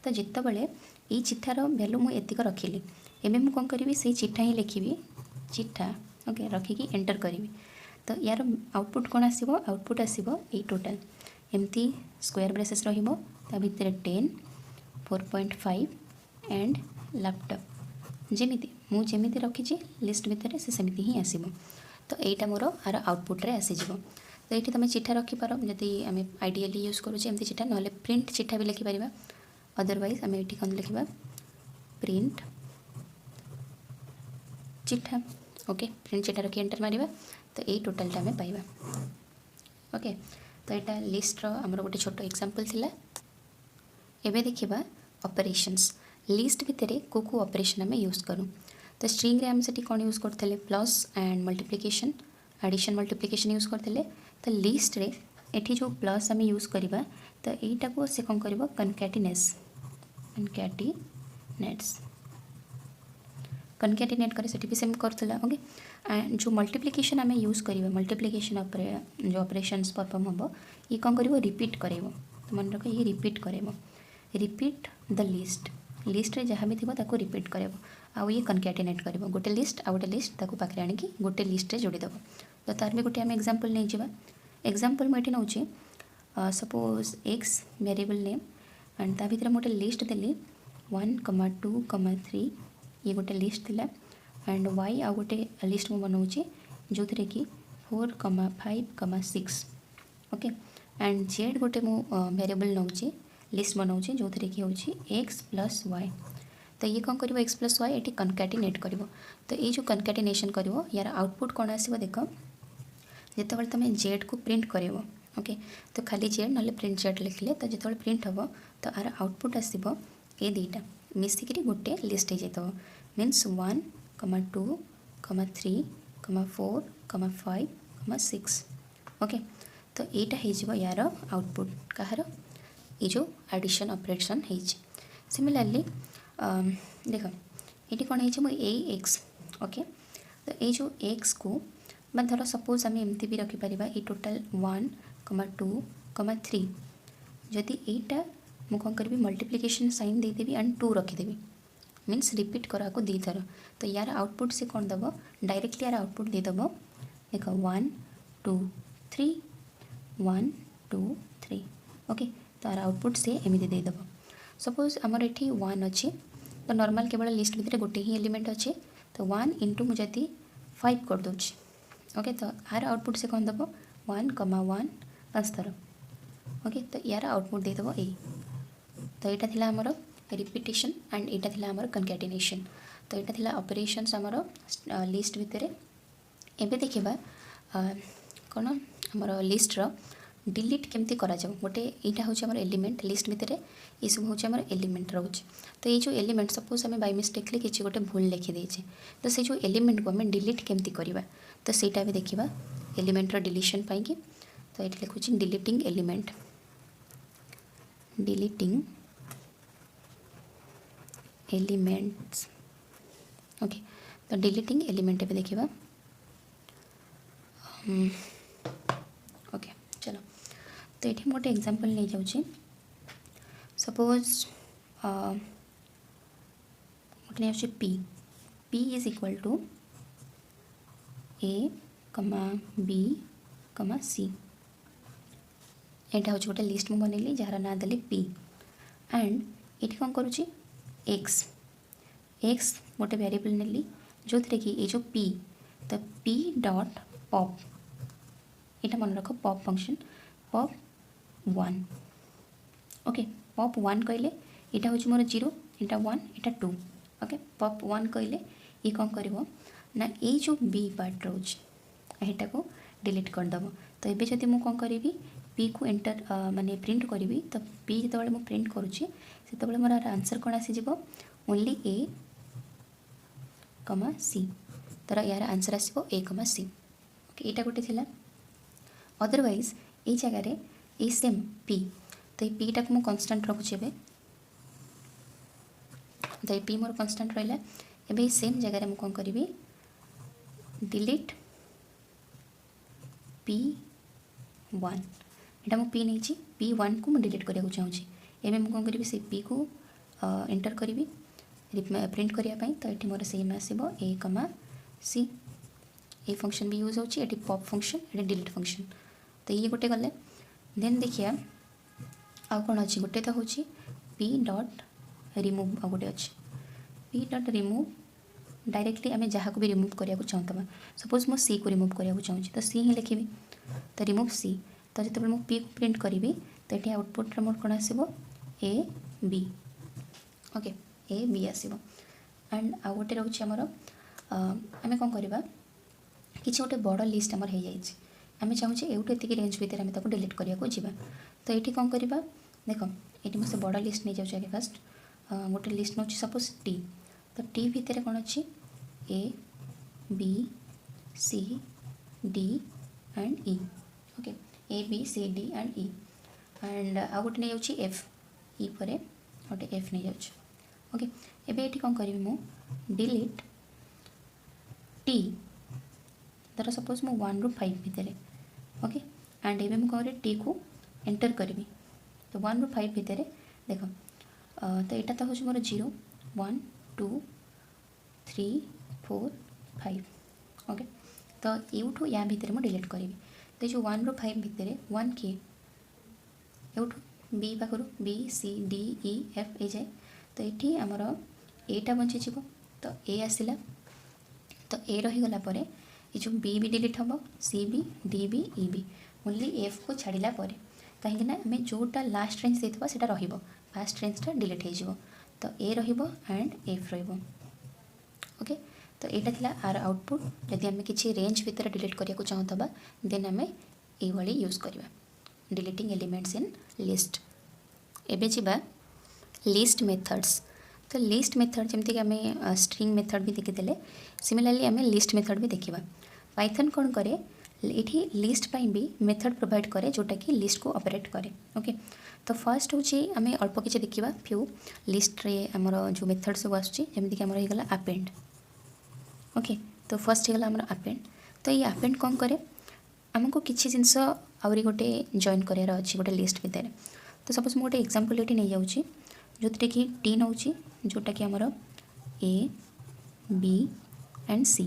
तो जिते बड़े ये चिठार भैल्यू मुझे एतिक रखिली एवं मुझे कौन करी से चिठा ही लिखी चिठा। ओके रखिकी एंटर करी। तो यार आउटपुट कौन आसो आउटपुट आसो ये टोटाल एमती स्क्वायर ब्रेसेस रा भितर 10 4.5 एंड लैपटॉप जमीती मुझे रखी लिस्ट भितर से सेमती ही आसो। तो यहाँ मोर आर आउटपुट रे आसीज। तो ये तुम चिठा रखिपार जदि आम आइडियली यूज करुचे एमती चिठा ना प्रिंट चिठा भी लिखिपर। अदरवाइज आम ये कौन लिखा प्रिंट चिठा। ओके प्रिंट चिठा रखी एंटर मारिबा। तो यही टोटालटा आम पाइबा। ओके तो यहाँ लिस्ट आमर गोटे छोट एग्जांपल थिला। एबे देखिबा ऑपरेशंस लिस्ट भितर को ऑपरेशन आम यूज करूँ। तो स्ट्रिंग रे आम से कौन यूज करते plus and multiplication addition multiplication use करते। तो लिस्ट रे एठी जो प्लस आम यूज करवा तो यहीटा को से कौन कर कनकैटिनेट करे से भी सेम करथिला। ओके एंड जो मल्टीप्लिकेशन आम यूज करवा मल्टीप्लिकेशन जो ऑपरेशंस परफॉर्म हम ये कौन कर रिपीट करेबो। तो मन रख ये रिपीट करेबो रिपीट द लिस्ट रे जहाँ भी थी रिपीट करेबो। आउ ये कनकैटिनेट करेबो गोटे लिस्ट आ गोटे लिस्ट ताको पाखरे आनिकी गोटे लिस्ट रे जोड़ी देबो। तो तार भी गोटे आम एग्जांपल नहीं जावा। एग्जांपल मुझे नौचे suppose x variable name and ता भीतर गोटे लिस्ट देली 1 2 3 ये गोटे लिस्ट थिला एंड वाई आ गोटे लिस्ट मु बनाऊँगी जो थी कि 4 5 6। ओके एंड जेड गोटे मु वेरिएबल नौची लिस्ट बनाऊँगी जो थी कि होची एक्स प्लस वाई। तो ये कौन करिवो एक्स प्लस वाई ये कनकैटिनेट करिवो। तो ये जो कनकैटिनेशन करिवो यार आउटपुट कौन आसीबो देख जिते तुम जेड को प्रिंट करिवो। ओके तो खाली जेड ना प्रिंट जेड लिखले तो जिते प्रिंट हम तो आर आउटपुट आसीबो ये दुईटा मिसिकी गोटे लिस्ट हो जाता मीन्स 1 2 3 4 5 6। ओके तो यहाँ हो यार आउटपुट कहार ये जो एडिशन ऑपरेशन है। सिमिलरली देख ये कौन है ए एक्स। ओके तो ये जो एक्स को मैं धर सपोज आम एमती भी रखिपर ये टोटाल 1 2 3 जदि यहाँ मुझे कौन करी मल्टीप्लिकेशन साइन देदेवी एंड 2 रखीदेवी मीन्स रिपीट करा को दी थर। तो यार आउटपुट से कौन दब डायरेक्टली यार आउटपुट देदेव देख 1 2 3 1 2 3। ओके तो यार आउटपुट से एमती देदेव। सपोज आमर ये 1 अच्छे तो नॉर्मल केवल लिस्ट भितर गोटे ही एलिमेंट अच्छे तो 1 इंटू मुझे 5 कर दूँ। ओके तो यार आउटपुट से कौन दब 1 1 5 थर। ओके तो यार आउटपुट देदेव ए। तो यहाँ थिला आमर रिपीटेशन एंड यहाँ थिला आमर कनकैटिनेशन। तो यहाँ थिला ऑपरेशंस आमर लिस्ट भितर। एबे देखिबा कौन आमर लिस्ट रो डिलीट केमती करा जाऊ गोटे यहाँ हूँ आमर एलिमेंट लिस्ट भितर ये सब हूँ आमर एलिमेंट रोचे। तो ये जो एलिमेंट सपोज आम बाय मिस्टेकली किसी गोटे भूल लिखिदेचे तो से जो एलिमेंट को आम डिलीट केमती करवा तो सहीटा भी देखा एलिमेंट रो डिलीशन पाई। तो ये लिखुची deleting element deleting elements. Okay तो डिलीटिंग एलिमेंट भी देखा। ओके चलो तो ये गोटे एग्जांपल नहीं जाऊँ सपोज गोटे नहीं P P is equal to A B C. यहाँ हूँ गोटे लिस्ट मुझे बनैली जार ना देली पी एंड ये कौन करुँची एक्स एक्स गोटे वेरिएबल नेली जो थी कि ये जो पी तो पी डॉट पॉप यहाँ मन रख pop function pop 1। Okay pop 1 कहले यहाँ हूँ मोर 0 यहाँ 1 यहाँ 2। ओके पॉप 1 कहले ये कौन कर ना ये जो बी पार्ट रोज यहाँ को डिलीट करदेव। तो ये जब मुझे कौन करी पी को एंटर माने प्रिंट करी तो पी जो मुझे प्रिंट करुँची से मोर आंसर कौन आसीज ओनली ए सी। तर यार आंसर आसो ए सी। ओके यहाँ गोटे थिला अदरवाइज ये जगार ये सेम पी तो ये पीटा को मुझे कन्स्टांट रखुचे। तो ये पी मोर कन्स्टाट रहा एवं सेम जगह मुझे कौन करी डिलीट P1 यहाँ मुझे पी नहीं P1 को मुझे डिलीट करने चाहूँगी एवं मुझे कौन करी से पी को एंटर करी प्रिंट करने तो ये मोर सेम आसो ए कमा सी ए फंक्शन भी यूज होची पॉप फंक्शन ये डिलीट फंक्शन तो ये गोटे गले देन देखिए आउ कौन अच्छी गोटे तो हूँ पी डॉट रिमूव आ गोटे अच्छी पी डॉट रिमूव डायरेक्टली आम जहाँ को भी रिमूव करने को चाहूँ सपोज मो सी को रिमूव करने को चाहूँगी तो सी ही लिखी तो रिमूव सी तो जो मुझे पी को प्रिंट करी तो ये आउटपुट मोर कौन आसो A B okay A B आसो एंड आउ गोटे रोचे आमर आम कौन करवा किसी गोटे बड़ लिस्ट आमर हो जाए आम चाहूँगे एवं एति रेंज भितर आम डिलीट करने को जावा तो ये कौन करवा देख ये मुझे बड़ लिस्ट नहीं जाऊँ आगे फास्ट गोटे लिस्ट नौ सपोज टी तो टी भितर कौन अच्छी A B C D and E okay A B C D and E and आउ गोटे नहीं जाऊँ एफ ई पर गोटे एफ नहीं जाऊँ ओके एबे ये कौन करी मु डिलीट टी धर सपोज मु 1 रू 5 भितर ओके एंड एबे मु कौन टी को एंटर करी तो 1 रू 5 भितर देख तो यहाँ तो हूँ मोर 0 1 2 3 4 5 ओके तो यूठू या भितर मुझे डिलीट करी तो जो 1 रू 5 भितर 1 किए यूठू बी पाखर B C D E F A जाए तो ये आमर एटा बंची तो ए आसला तो ए रहीगला ये जो बी भी डिलीट हम C B D B E B only F को छाड़ा कहीं आम जोटा लास्ट रेंज देता से फास्ट रेंजटा डिलीट हो तो ए एंड एफ ओके तो यहाँ थी आर आउटपुट जदि आम कि रेंज भितर डिलीट करने को चाहूँ देन आम ये यूज करवा डिलीटिंग एलिमेंट्स इन लिस्ट एबे जीवा लिस्ट मेथड्स तो लिस्ट मेथड जमीक आम स्ट्रिंग मेथड भी देखीदे सिमिलारली आम लिस्ट मेथड भी देखा पाइथन कौन करे ये लिस्ट भी मेथड प्रोवाइड करे जोटा कि लिस्ट को ऑपरेट करे ओके तो फर्स्ट हूँ आम अल्प किसी देखा फ्यू लिस्ट रे आमर जो मेथड सब आमतीक आमर होगा अपेंड ओके तो फर्स्ट होगा आमर अपेंड तो ये अपेंड कौन करे आमको किसी जिनस आहरी गोटे जॉइन करार अच्छी गोटे लिस्ट भितर तो सपोज मुझे गोटे एग्जांपल ये नहीं जाऊँगी जो कि टी नौ जोटा कि आमर A B and C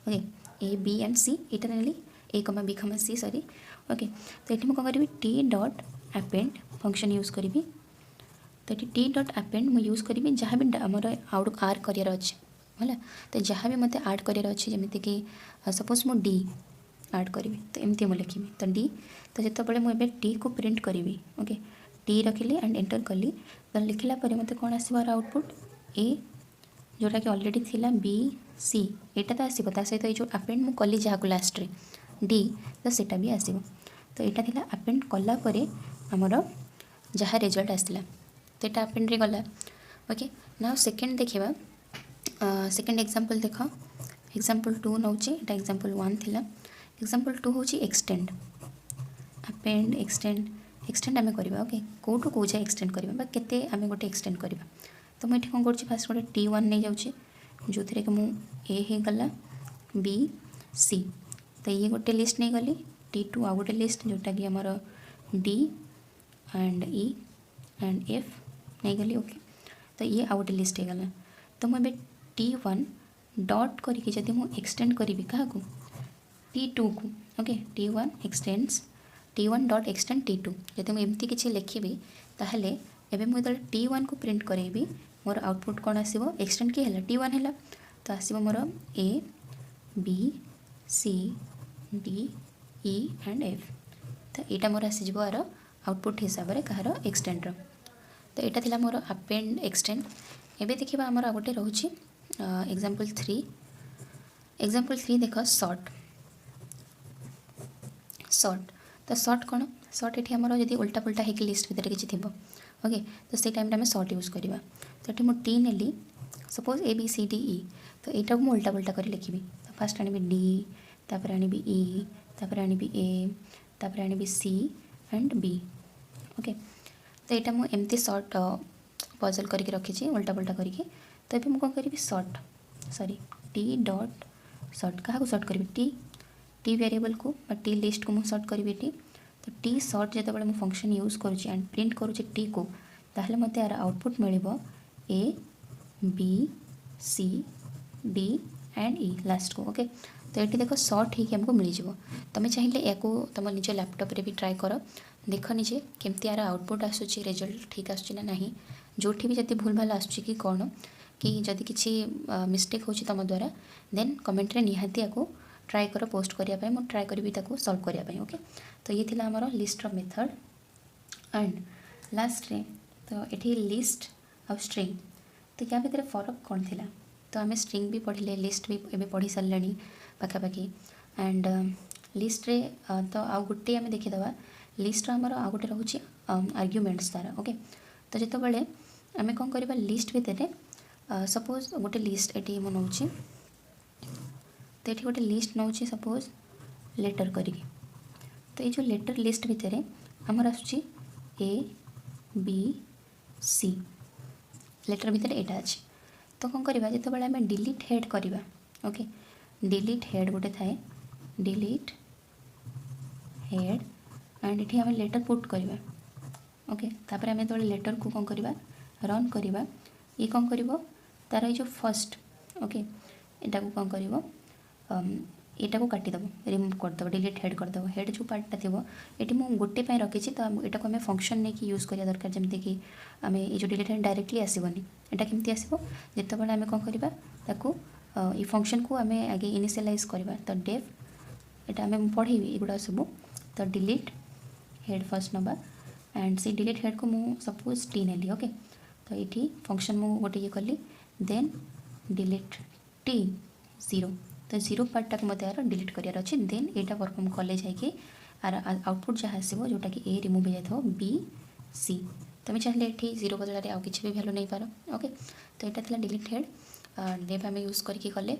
okay A B and C यहाँ नेली ए कमा बी कमा सी सॉरी ओके तो ये मुझे कौन करी T dot append function use करी तो ये टी डॉट अपेंड मुझे यूज करी जहाँ भी आमर आउट आर करार अच्छे है तो जहाँ भी मत आड करार अच्छे जमीती कि सपोज मु डी आड करी तो एमती मुझे लिखी तो डी तो जिते मुझे टी को प्रिंट करी ओके टी रखिली एंड एंटर कली तो लिखला मत कौन आसबार आउटपुट ए जोटा कि ऑलरेडी थिला बी सी एटा तो आसो सहित ये जो अपेंड मुझे कली जहाँ को लास्ट रे डी तो सेटा भी आसो तो यहाँ थिला अपेंड कलापर आमर जहाँ रिजल्ट आसला तो यहाँ अपेंड रे गला ओके नाउ सेकेंड देखा सेकेंड एग्जांपल देख एग्जांपल 2 नौ एग्जांपल 1 थिला एग्जांपल 2 हूँ एक्सटेंड अपेंड एक्सटेंड आम करवा ओके कौटू कौ जाए एक्सटेंड करवा केते आम गोटे एक्सटेंड करवा तो मुझे कौन कर फास्ट गोटे T1 नहीं जाऊँगी जो थी कि मुझे ए गला बी सी तो ये गोटे लिस्ट नहीं गली T2 आ गोटे लिस्ट जोटा कि आमर D and E and F नहीं गली ओके तो ये आ गोटे लिस्ट होगला तो मुझे T1 डॉट करके जब मुझे एक्सटेंड करी क्या T2 को okay T1 x tends T1 dot extend T2 जब मुझे एमती किसी लिखी ताहले एबे मुझे T1 को प्रिंट करेबी मोर आउटपुट कौन आसो एक्सटेंड किए है T1 है तो आसो मोर A B C D E and F तो यहाँ मोर आसीज आर आउटपुट हिसाब से कहार एक्सटेंड तो यहाँ थी मोर अपेंड एक्सटेंड एबे देखा आमर गोटे रोचे एग्जांपल 3 देख सॉर्ट तो सॉर्ट कौन सॉर्ट ये आमर जब उल्टा पुल्टा होगी लिस्ट भितर किसी थी ओके तो से टाइम आम सॉर्ट यूज करवा तो ये मुझे टी नेली suppose A B C D E तो यहाँ मुझे उल्टा पुल्टा कर लिखी तो फास्ट आनी डी तापर आनी ई तापर आनी ए तापर आनी सी एंड बी ओके तो यहाँ मुझे एमती सॉर्ट पजल करके रखी उल्टा पुल्टा करके। तो ये मुझे कौन करी sort sorry T dot sort क्या सॉर्ट करी टी वेरिएबल को टी लिस्ट को मुझे सॉर्ट करी तो टी सॉर्ट जो मुझे फंक्शन यूज करुँच एंड प्रिंट करुँचे टी को ताहले मत यार आउटपुट मिल A B C D and E last को। ओके तो ये देख सॉर्ट होगी आमको मिल जाव। तुम चाहिए या तुम निज लैपटॉप रे भी ट्राए कर देख निजे केमती यार आउटपुट आसूँ रिजल्ट ठीक आसूँ ना जो भी जब भूल भाल आसूँ कि कौन कि जदि किसी मिस्टेक हो तुम द्वारा देन कमेंट रे निहाती या ट्राए कर पोस्ट करने मुझे ट्राए करी सॉल्व करने। ओके तो ये थिला हमर लिस्ट मेथड एंड लास्ट रे तो ये लिस्ट आ स्ट्रिंग तो क्या भितर फरक कौन थिला तो आम स्ट्रिंग भी पढ़ले लिस्ट भी एबे पढ़ी सारे पाखापाखि एंड लिस्ट रे तो आउ गोटे आम देखीदे लिस्ट आमर आउ गोटे रोचे आर्ग्युमेंट्स तार। ओके तो जिते बड़े आम कौन करवा लिस्ट भितर सपोज गोटे लिस्ट ये मुझे तो ये गोटे लिस्ट नौ सपोज लेटर करिकी तो ये जो लेटर लिस्ट भितर आमर आसूँ ए बी सी लेटर भितर यहाँ अच्छे तो कौन करवा जिते बड़े आम डिलीट हेड करवा। ओके डिलीट हेड गोटे थाए डिलीट हेड एंड ये आम लेटर पुट करवा। ओके तापर आम जो लेटर को कौन करवा रन करवा ये कौन कर तार ये जो फर्स्ट ओके यहाँ को कौन कर यहाँ को काटिदेव रिमूव करदेव डिलीट हेड करदेव हेड जो पार्टा थी ये मुझे गोटे रखी तो यहाँ को आम फंक्शन नहीं कि यूज करा दरकार जमीन कि आम ये जो डिलीट हेड डायरेक्टली आसबनी यहाँ केमती आसो जिते आम कौन करवा ये फंक्शन को आम आगे इनिशियलाइज करवा तो डेफ यहाँ आम पढ़ेबी एगुड़ा सब तो डिलीट हेड फर्स्ट नवा एंड से डिलीट हेड को मुझे सपोज टी नेली। ओके तो ये फंक्शन मुझे गोटे ये कली देन डिलीट टी जीरो तो जीरो पार्टा को मत यार डिलीट करार अच्छे देन यहाँ परफॉर्म कले जाकि आर आउटपुट जहाँ आसो जोटा कि ए रिमूव हो जाए बी सी तुम चाहिए ये जीरो बदल आउ कि भी भैल्यू नहीं पार। ओके तो यहाँ था डिलीट हेड डेव आम यूज करके कले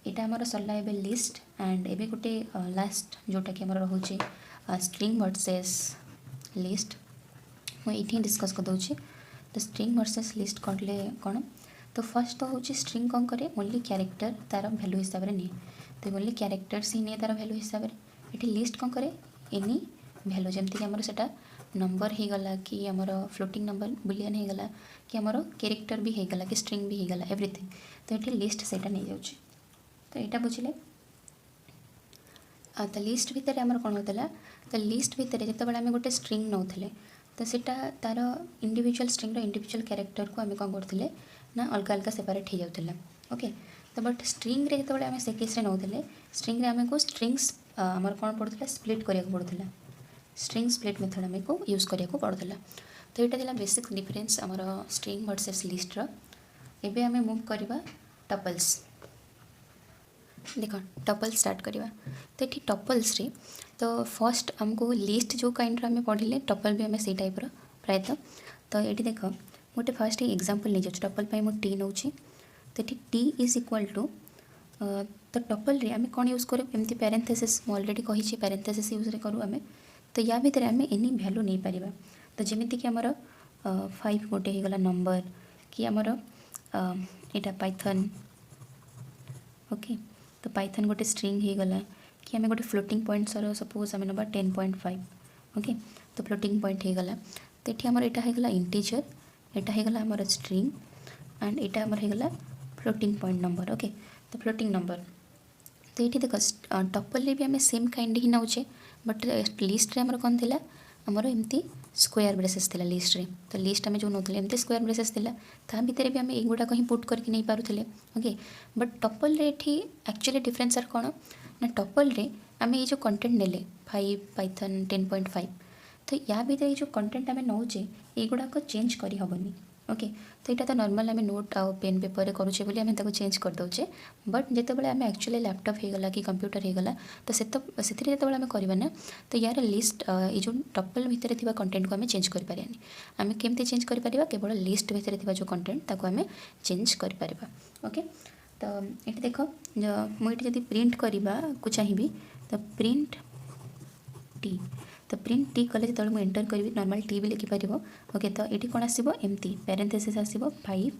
यहाँ आमर सरला ए लिस्ट एंड एबे गोटे लास्ट जोटा कि आमर रोचे स्ट्रिंग वर्सेस लिस्ट मुझे डिस्कस करदे तो स्ट्रिंग वर्सेस लिस्ट कले कौन तो फर्स्ट तो हूँ स्ट्रिंग कौन करे ओनली क्यारेक्टर तार भैल्यू हिसाब से नहीं तो ओनली क्यारेक्टर्स ही नहीं तार भैल्यू हिसाब से ये लिस्ट कौन करे एनी भैल्यू जमती आमर सेटा नंबर हो गला कि आमर फ्लोटिंग नंबर बुलियन हो गला कि आमर कैरेक्टर भी हो गला कि स्ट्रिंग भी हो गला एवरीथिंग तो ये लिस्ट से नहीं जाऊँ तो यहाँ बुझे तो लिस्ट भितर आमर कौन होता तो लिस्ट भितर जिते आम गोटे स्ट्रिंग नौले तो सीटा तार इंडिविजुअल स्ट्रिंग इंडिविजुअल कैरेक्टर को आम कौन करते ना अलग अलग सेपरेट हो जाता। ओके तो बट स्ट्रिंग रे जो आम से केस नौले स्ट्रिंग रे आम को स्ट्रिंग्स आमर कौन पड़ता स्प्लिट करा पड़ता स्ट्रिंग स्प्लिट मेथड आम को यूज करा पड़ता तो यहाँ था बेसिक डिफरेन्स आमर स्ट्रिंग वर्सेस लिस्टर। एबे आम मूव करवा टपल्स देख टपल स्टार्ट करवा तो ये टपल्स रे तो फर्स्ट आमको लिस्ट जो काइंड आम पढ़ले टपल भी आम से टाइप प्रायतः तो ये देख गोटे फास्ट एग्जांपल नहीं जाऊँ टपल पर मुझे टी नौ तो ये टी इज इक्वाल टू तो टपल रे आम कौन यूज करूँ एमती पैरेंथेसिस ऑलरेडी कही पैरेंथेसिस यूज करूँ आम तो या भितर आम एनी भैल्यू नहीं पारिबा तो जमीक आमर 5 गोटे हो गला नंबर कि आमर यहाँ पाइथन। ओके तो पाइथन गोटे स्ट्रिंग हो गला कि आम गोटे फ्लोटिंग पॉइंट सर सपोज आम ना 10.5। ओके तो फ्लोटिंग पॉइंट हो गला तो ये आमर यहाँ होगा इंटीजर यहाँ होगा आमर स्ट्रिंग एंड यहाँ आमर होगा फ्लोटिंग पॉइंट नंबर। ओके तो फ्लोटिंग नंबर तो ये देख टपल भी आम सेम काइंड ही नौचे बट लिस्ट रे आमर कौन थिला आमर एमती स्क्वायर ब्रेसेस थिला लिस्ट रे तो लिस्ट आम जो नौले एमती स्क्वायर ब्रेसेस थिला ता भितर भी आम एगुड़ाक ही पुट करके नहीं पारुथिले। ओके बट टपल रे एठी एक्चुअली डिफरेंस आर कौन ना टपल रे आम ये जो कंटेंट नेले 5 पाइथन 10.5 तो या भीतर जो कंटेंट आम नौचे एगुड़ाक चेंज करी हबनी। ओके तो यहाँ तो नॉर्मल आम नोट आ पेन पेपर करुचे बोली आम ताको चेंज कर दौचे बट जितेबाला आम एक्चुअली लैपटॉप हो गला कि कंप्यूटर हो गला तो से आम करवा ना तो यार लिस्ट ये जो टपल भितर थिबा कंटेंट को आम चेंज कर पारियानी आम केमती चेंज कर पारिबा केवल लिस्ट भितर थिबा जो कंटेंट ताको आम चेंज कर पारिबा। ओके तो ये देख मुझे जब प्रिंट करने को चाहिए तो प्रिंट टी तो प्रिंट टी कले जो मुझे एंटर करी नॉर्मल टी भी लिखिपर। ओके तो ये कौन आसो एमती पैरेंथेसिस आसो 5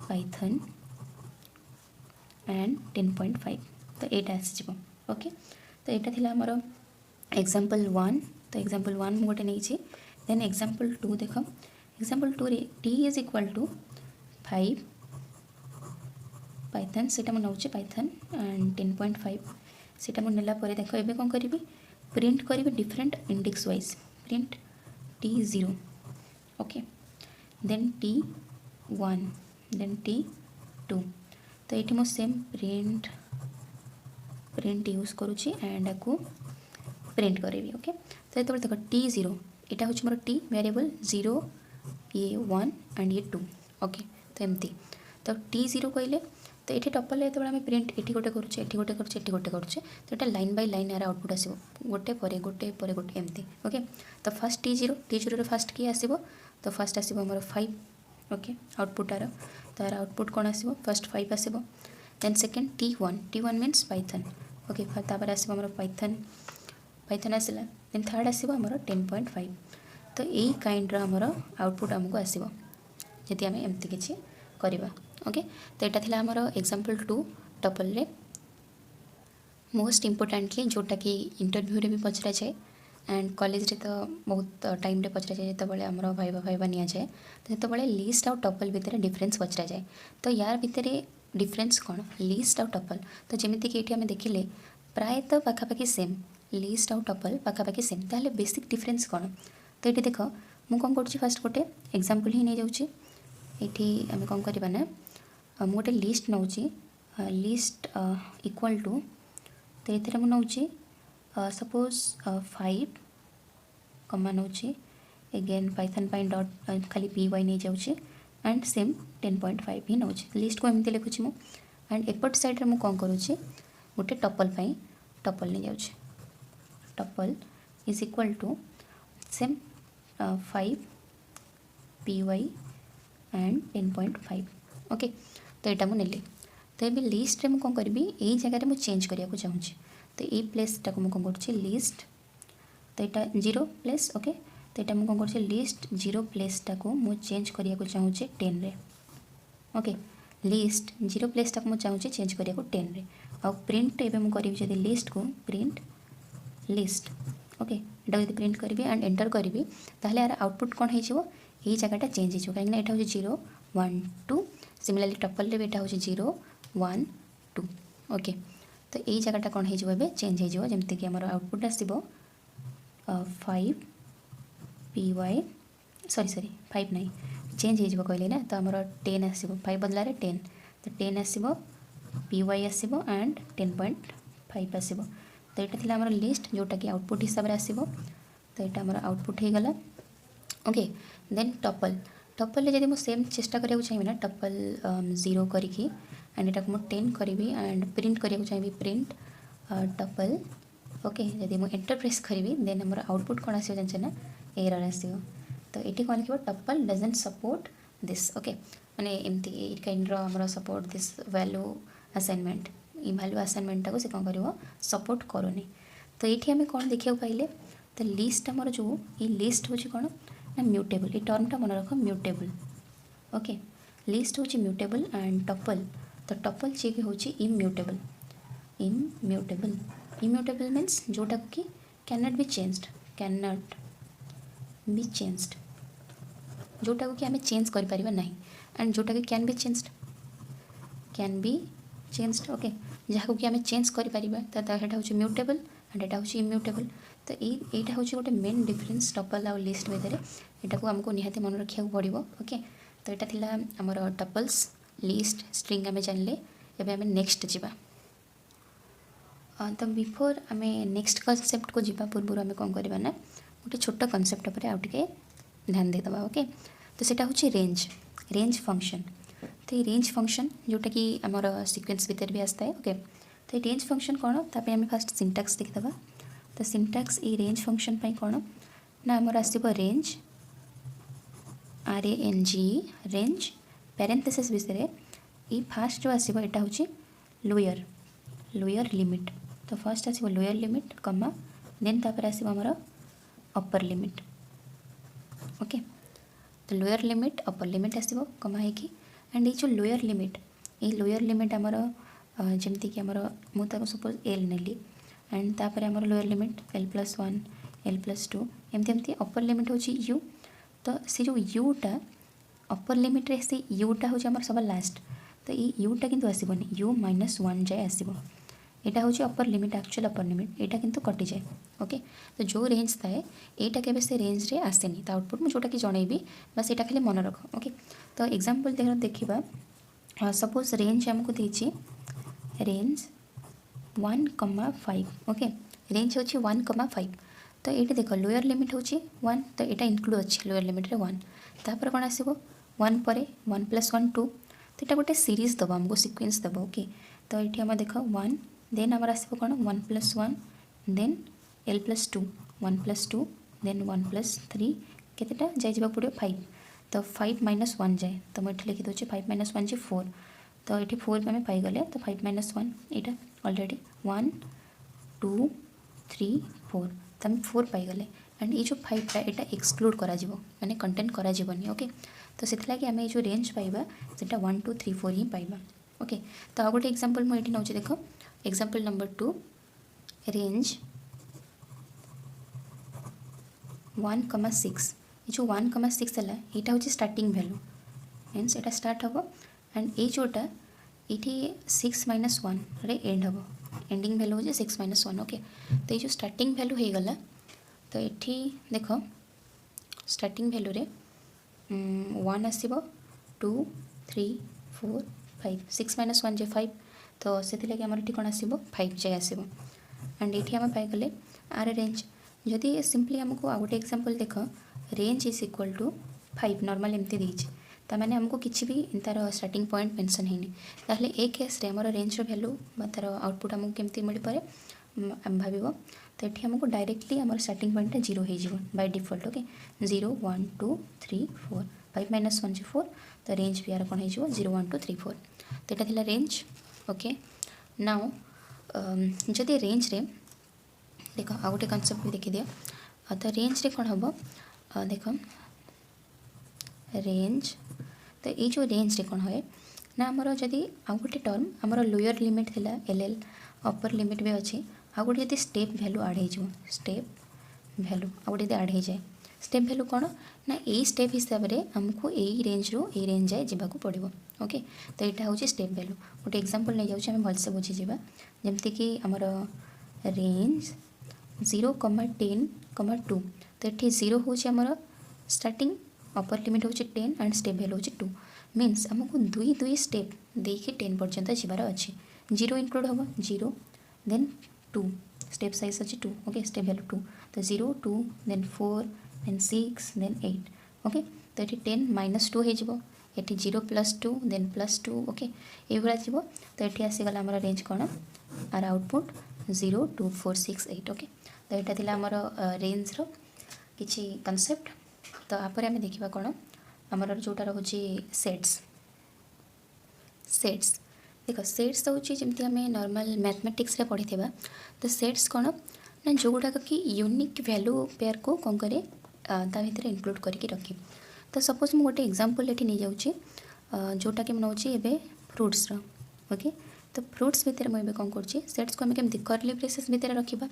पाइथन एंड 10.5 तो यहाँ आसो। ओके तो यहाँ थी आमर एग्जांपल 1 तो एग्जांपल 1 गोटे नहीं देन एग्जांपल 2 देख एग्जांपल 2 रे T is equal to 5 Python से नौचे पाइथन एंड 10.5 से नेला देख ए कौन करी प्रिंट करी different index wise print T0 okay then T1 then T2 तो ये सेम प्रिंट प्रिंट यूज करुँची एंड आपको प्रिंट करेबी। ओके तो ये देख T0 यहाँ हूँ मोर टी वेरिएबल 0 ये 1 एंड ये 2 ओके तो एमती तो T0 कहले तो ये टपल जो आम प्रिंट ये गोटे करुचे ये गोटे करुचे ये गोटे करुचे तो यहाँ लाइन बाय लाइन यार आउटपुट आसो गोटे पर गोटे पर गोटे एमती। ओके तो फर्स्ट T0 फर्स्ट किए आसो तो फर्स्ट आसो आम 5 ओके आउटपुट तार तो यार आउटपुट कौन आसो फर्स्ट 5 आसो then second T1 means Python okay तापर आसो आम पाइथन आसला देन थर्ड आसो आम 10.5 तो यही काइंड आमर आउटपुट आमको आसो जदि आम एमती किसी करवा। ओके तो यहाँ थी आमर एग्जांपल 2 टपल रे मोस्ट इम्पोर्टान्टली जोटा कि इंटरव्यू रे भी पचरा जाए एंड कॉलेज रे तो बहुत टाइम रे पचरा जाए जो आमर भाइबा नि जाए तो जो लिस्ट आउ टपल भितर डिफरेन्स पचरा जाए तो यार भितर डिफरेन्स कौन लिस्ट आउ टपल तो जमीती कि ये आम देखिले प्रायतः पाखापाखि सेम लिस्ट आउ टपल पाखापाखि सेम ताहले बेसिक डिफरेन्स कौन तो ये देख मुझे कौन कर फास्ट गोटे एग्जांपल ही नहीं जाऊँगी ये आम कौन करवा ना मुझे गोटे लिस्ट नौ लिस्ट इक्वल टू तो ये मुझे सपोज 5 कमा नौ एगेन पाइथन डॉट खाली py नहीं जाऊँगी एंड सेम 10.5 ही नौ लिस्ट को एमती लिखुची मु एंड एपट साइड रे मु कौन करुँची गोटे टपल टपल नहीं जाऊँगी tuple is equal to same 5 py and 10.5 okay तो यहाँ मुझे तो ये लिस्ट रे मु कौन करी यही जगह मुझे चेंज करने को चाहूँगी तो ये प्लेसटा को मुझे कौन कर लिस्ट तो यहाँ 0 प्लेस ओके तो यहाँ मुझे कौन कर लिस्ट 0 प्लेसटा को मुझे चेंज करने को चाहूँगी 10 रे ओके लिस्ट 0 प्लेसटा को मुझे चाहूँगी चेंज करने को 10 रे आ प्रिंट एवं मुझे करी लिस्ट को प्रिंट लिस्ट ओके यहाँ जो प्रिंट करी एंड एंटर करी ताहले यार आउटपुट कौन हो यही जगहटा चेंज हो कहीं यहाँ हूँ 0 1 2 सिमिलरली टपल रे यहाँ हूँ 0 1 2 ओके तो यही जगहटा कौन हो चेंज हो जमीक आम आउटपुट आसो 5 py सॉरी 5 नहीं चेंज हो कहले ना तो आम 10 आसो 5 बदल 10 तो 10 आसो py आसो एंड 10.5 आसो तो यहाँ थी आम लिस्ट जोटा कि आउटपुट हिसाब से आसो तो यहाँ आम आउटपुट हो गला। ओके देन टपल जब मुझे सेम चेष्टा करा चाहिए ना टपल 0 करके एंड यहाँ मुझे 10 करी एंड प्रिंट करा चाहिए प्रिंट टपल ओके जब मुझे एंटर प्रेस करी देन आम आउटपुट कौन आसो जान ना एरर आसो तो ये कौन लिखो tuple doesn't support this okay माने एमती काइंड आम सपोर्ट दिस वैल्यू असाइनमेंट ये वैल्यू असाइनमेंट को से कौन कर सपोर्ट करूनी तो ये आम कौन देखा पाइले तो लिस्ट आमर जो ये लिस्ट हूँ कौन ना म्यूटेबल ये टर्मटा मन रख म्यूटेबल ओके लिस्ट हूँ म्यूटेबल एंड टपल तो टपल चेक हूँ इम्यूटेबल इम्यूटेबल मीन्स जोटा कि कैन नॉट बी चेंज्ड जोटा कि आम चेंज कर ना एंड जोटा कि कैन बी चेंज्ड ओके जहाँ कि आम चेंज कर हूँ म्यूटेबल एंड यहाँ हूँ इम्यूटेबल तो यहाँ हूँ गोटे मेन डिफरेन्स टपल आउ लिस्ट भितर यहाँ को आमको निहाती मन रखा पड़ो ओके तो यहाँ थी आमर टपल्स लिस्ट स्ट्रिंग आम जानले एवं आम नेक्स्ट जावा तो बिफोर आम नेक्स्ट कनसेप्ट को जावा पूर्व आम कौन करवा ना गोटे छोट कनसेप्ट पर आउ टे ध्यान देदबा ओके तो सेटा हूँ रेंज फंक्शन तो ये रेंज फंक्शन जोटा कि आमर सिक्वेन्स भितर भी आसता है ओके तो ये रेंज फंक्शन कौन तापर आम फास्ट सिंटैक्स देखिदबा तो सिंटैक्स ये रेंज फंक्शन पाई कौन ना आमर आसो रेंज RANGE रेंज पैरेंथेसिस विषय ये फास्ट जो आसो यहाँ हूँ लोअर लिमिट तो फर्स्ट आसो लोअर लिमिट कमा देन तापर आसो आमर अपर लिमिट ओके तो लोअर लिमिट अपर लिमिट आसो कमा होगी एंड ये जो लोअर लिमिट आमर जमती कि आमर मुझे सपोज एल नेली एंड तापर आमर लोअर लिमिट l+1 l+2 एमती एमती अपर लिमिट हूँ यू तो से जो यूटा अपर लिमिट रे से यूटा हूँ आमर सब लास्ट तो ये यूटा किंतु आसबनी u-1 जाए आसब यहाँ हूँ upper limit actual upper limit यहाँ किंतु कटि जाए ओके तो जो रेंज थाए यहाँ केवे से रेंज रे आसेनी तो आउटपुट मुझे जोटा कि जनइबी बस यहाँ खाली मन रख ओके तो एग्जांपल देखा सपोज रेंज आमको देछि रेंज 1,5 ओके रेंज होची 1,5 तो ये देख लोअर लिमिट होची 1 तो यहाँ इनक्लूड अच्छे लोअर लिमिट रे 1 तापर कौन आसो 1 पर 1+1 2 तो यहाँ गोटे सीरीज दब आमको सिक्वेन्स दब ओके तो ये आम देख 1 देन आमर आसो कौन 1+1 देन l+2 1+2 देन 1+3 केतेटा जाइबा पड़ो 5 तो 5 - 1 जाए तो मुझे लिखी दूसरी 5 - 1 जी 4 तो ये 4 आम पाईगले तो 5 - 1 यहाँ ऑलरेडी 1 2 3 4 तो आम 4 पाईगले एंड ये जो 5टा यहाँ एक्सक्लूड करा माने कंटेंट करा ओके तो से आम ये जो रेंज पाइबा सेटा 1 2 3 4 ही पाइबा ओके तो आ गोटे एग्जांपल मुझे नौ देख एग्जांपल नंबर 2 रेंज 1,6 ये जो 1,6 है यहाँ हूँ स्टार्टिंग भैल्यू मीन्स यहाँ स्टार्ट हम एंड ये जोटा ये 6 - 1 रे एंड हम एंडिंग भैल्यू हूँ 6 - 1 ओके तो ये जो स्टार्टिंग भैल्यू हो गला तो ये देख स्टार्टिंग भैल्यू रे 1 आसब 2 3 4 5 6 - 1 जे 5 तो से आमर ये कौन आसब 5 जाए आसब एंड ये आम पाईगले आर रेंज जदि सिंपली आमको आ गोटे एग्जांपल देख range is equal to 5 normal एमती देछि तार आमको किसी भी तार स्टार्टिंग पॉइंट मेंशन होनी ताहले ए केस रे हमर रेंज रो वैल्यू तार आउटपुट आमको केमती मिल पारे भाव तो ये आमको डायरेक्टली आम स्टार्टिंग पॉइंट 0 हो बाय डिफॉल्ट ओके 0 1 2 3 4 5 - 1 जी 4 तो रेंज भी यार कौन हो 0 1 2 3 4 तो यहाँ थिला रेंज ओके नाउ जदि रेंज रे देख आ गोटे कनसेप्ट भी देखी दिया तो रेंज रे कौन हम देख रेंज तो ये जो रेंज रे कौन हुए ना आमर जदि आउ गोटे टर्म आमर लोअर लिमिट थिला एल अपर लिमिट भी अच्छी आ गोटे यदि स्टेप वैल्यू आड हो स्टेप वैल्यू आ गोटे आड हो जाए स्टेप वैल्यू कौन ना यही स्टेप हिसाब से आमको यही रेंज रू ये रेंज जाए जावाक पड़ो ओके तो यहाँ हूँ स्टेप वैल्यू गोटे एग्जांपल नहीं जाऊँ भलसे बुझीजा जमती कि आमर रेंज 0,10,2 तो ये 0 हूँ आमर स्टार्टिंग अपर लिमिट हूँ 10 एंड स्टेप वैल्यू हूँ 2 मीन्स आमको दुई दुई स्टेप देखिए 10 पर्यंत जीवार अच्छे 0 इनक्लूड हम 0 देन 2 स्टेप साइज अच्छे 2 ओके स्टेप वैल्यू 2 तो 0 2 देन 4 देन 6 देन 8 ओके तो ये 10 - 2 हो ये 0+2 देन +2 ओके ये जीव तो ये आसीगला आम रेंज कौन आर आउटपुट 0 2 4 6 8 ओके तो यहाँ थी आमर रेंज रो किछि कनसेप्ट तो आप आम देखा कौन आमर जोटा रोचे सेट्स देख सेट्स हूँ जमी आम नॉर्मल मैथमेटिक्स रे पढ़ी तो सेट्स कौन ना जो गुड़ाक कि यूनिक वैल्यू पेयर को कौन करे ता भीतर इनक्लूड करके रखी तो सपोज मुझे गोटे एग्जांपल ये नहीं जाऊँगी जोटा कि मुझे एवं फ्रुट्स ओके तो फ्रुट्स भितर मुझे कौन कर सेट्स को आम केमती कर्ली ब्रेसेस भितर रखा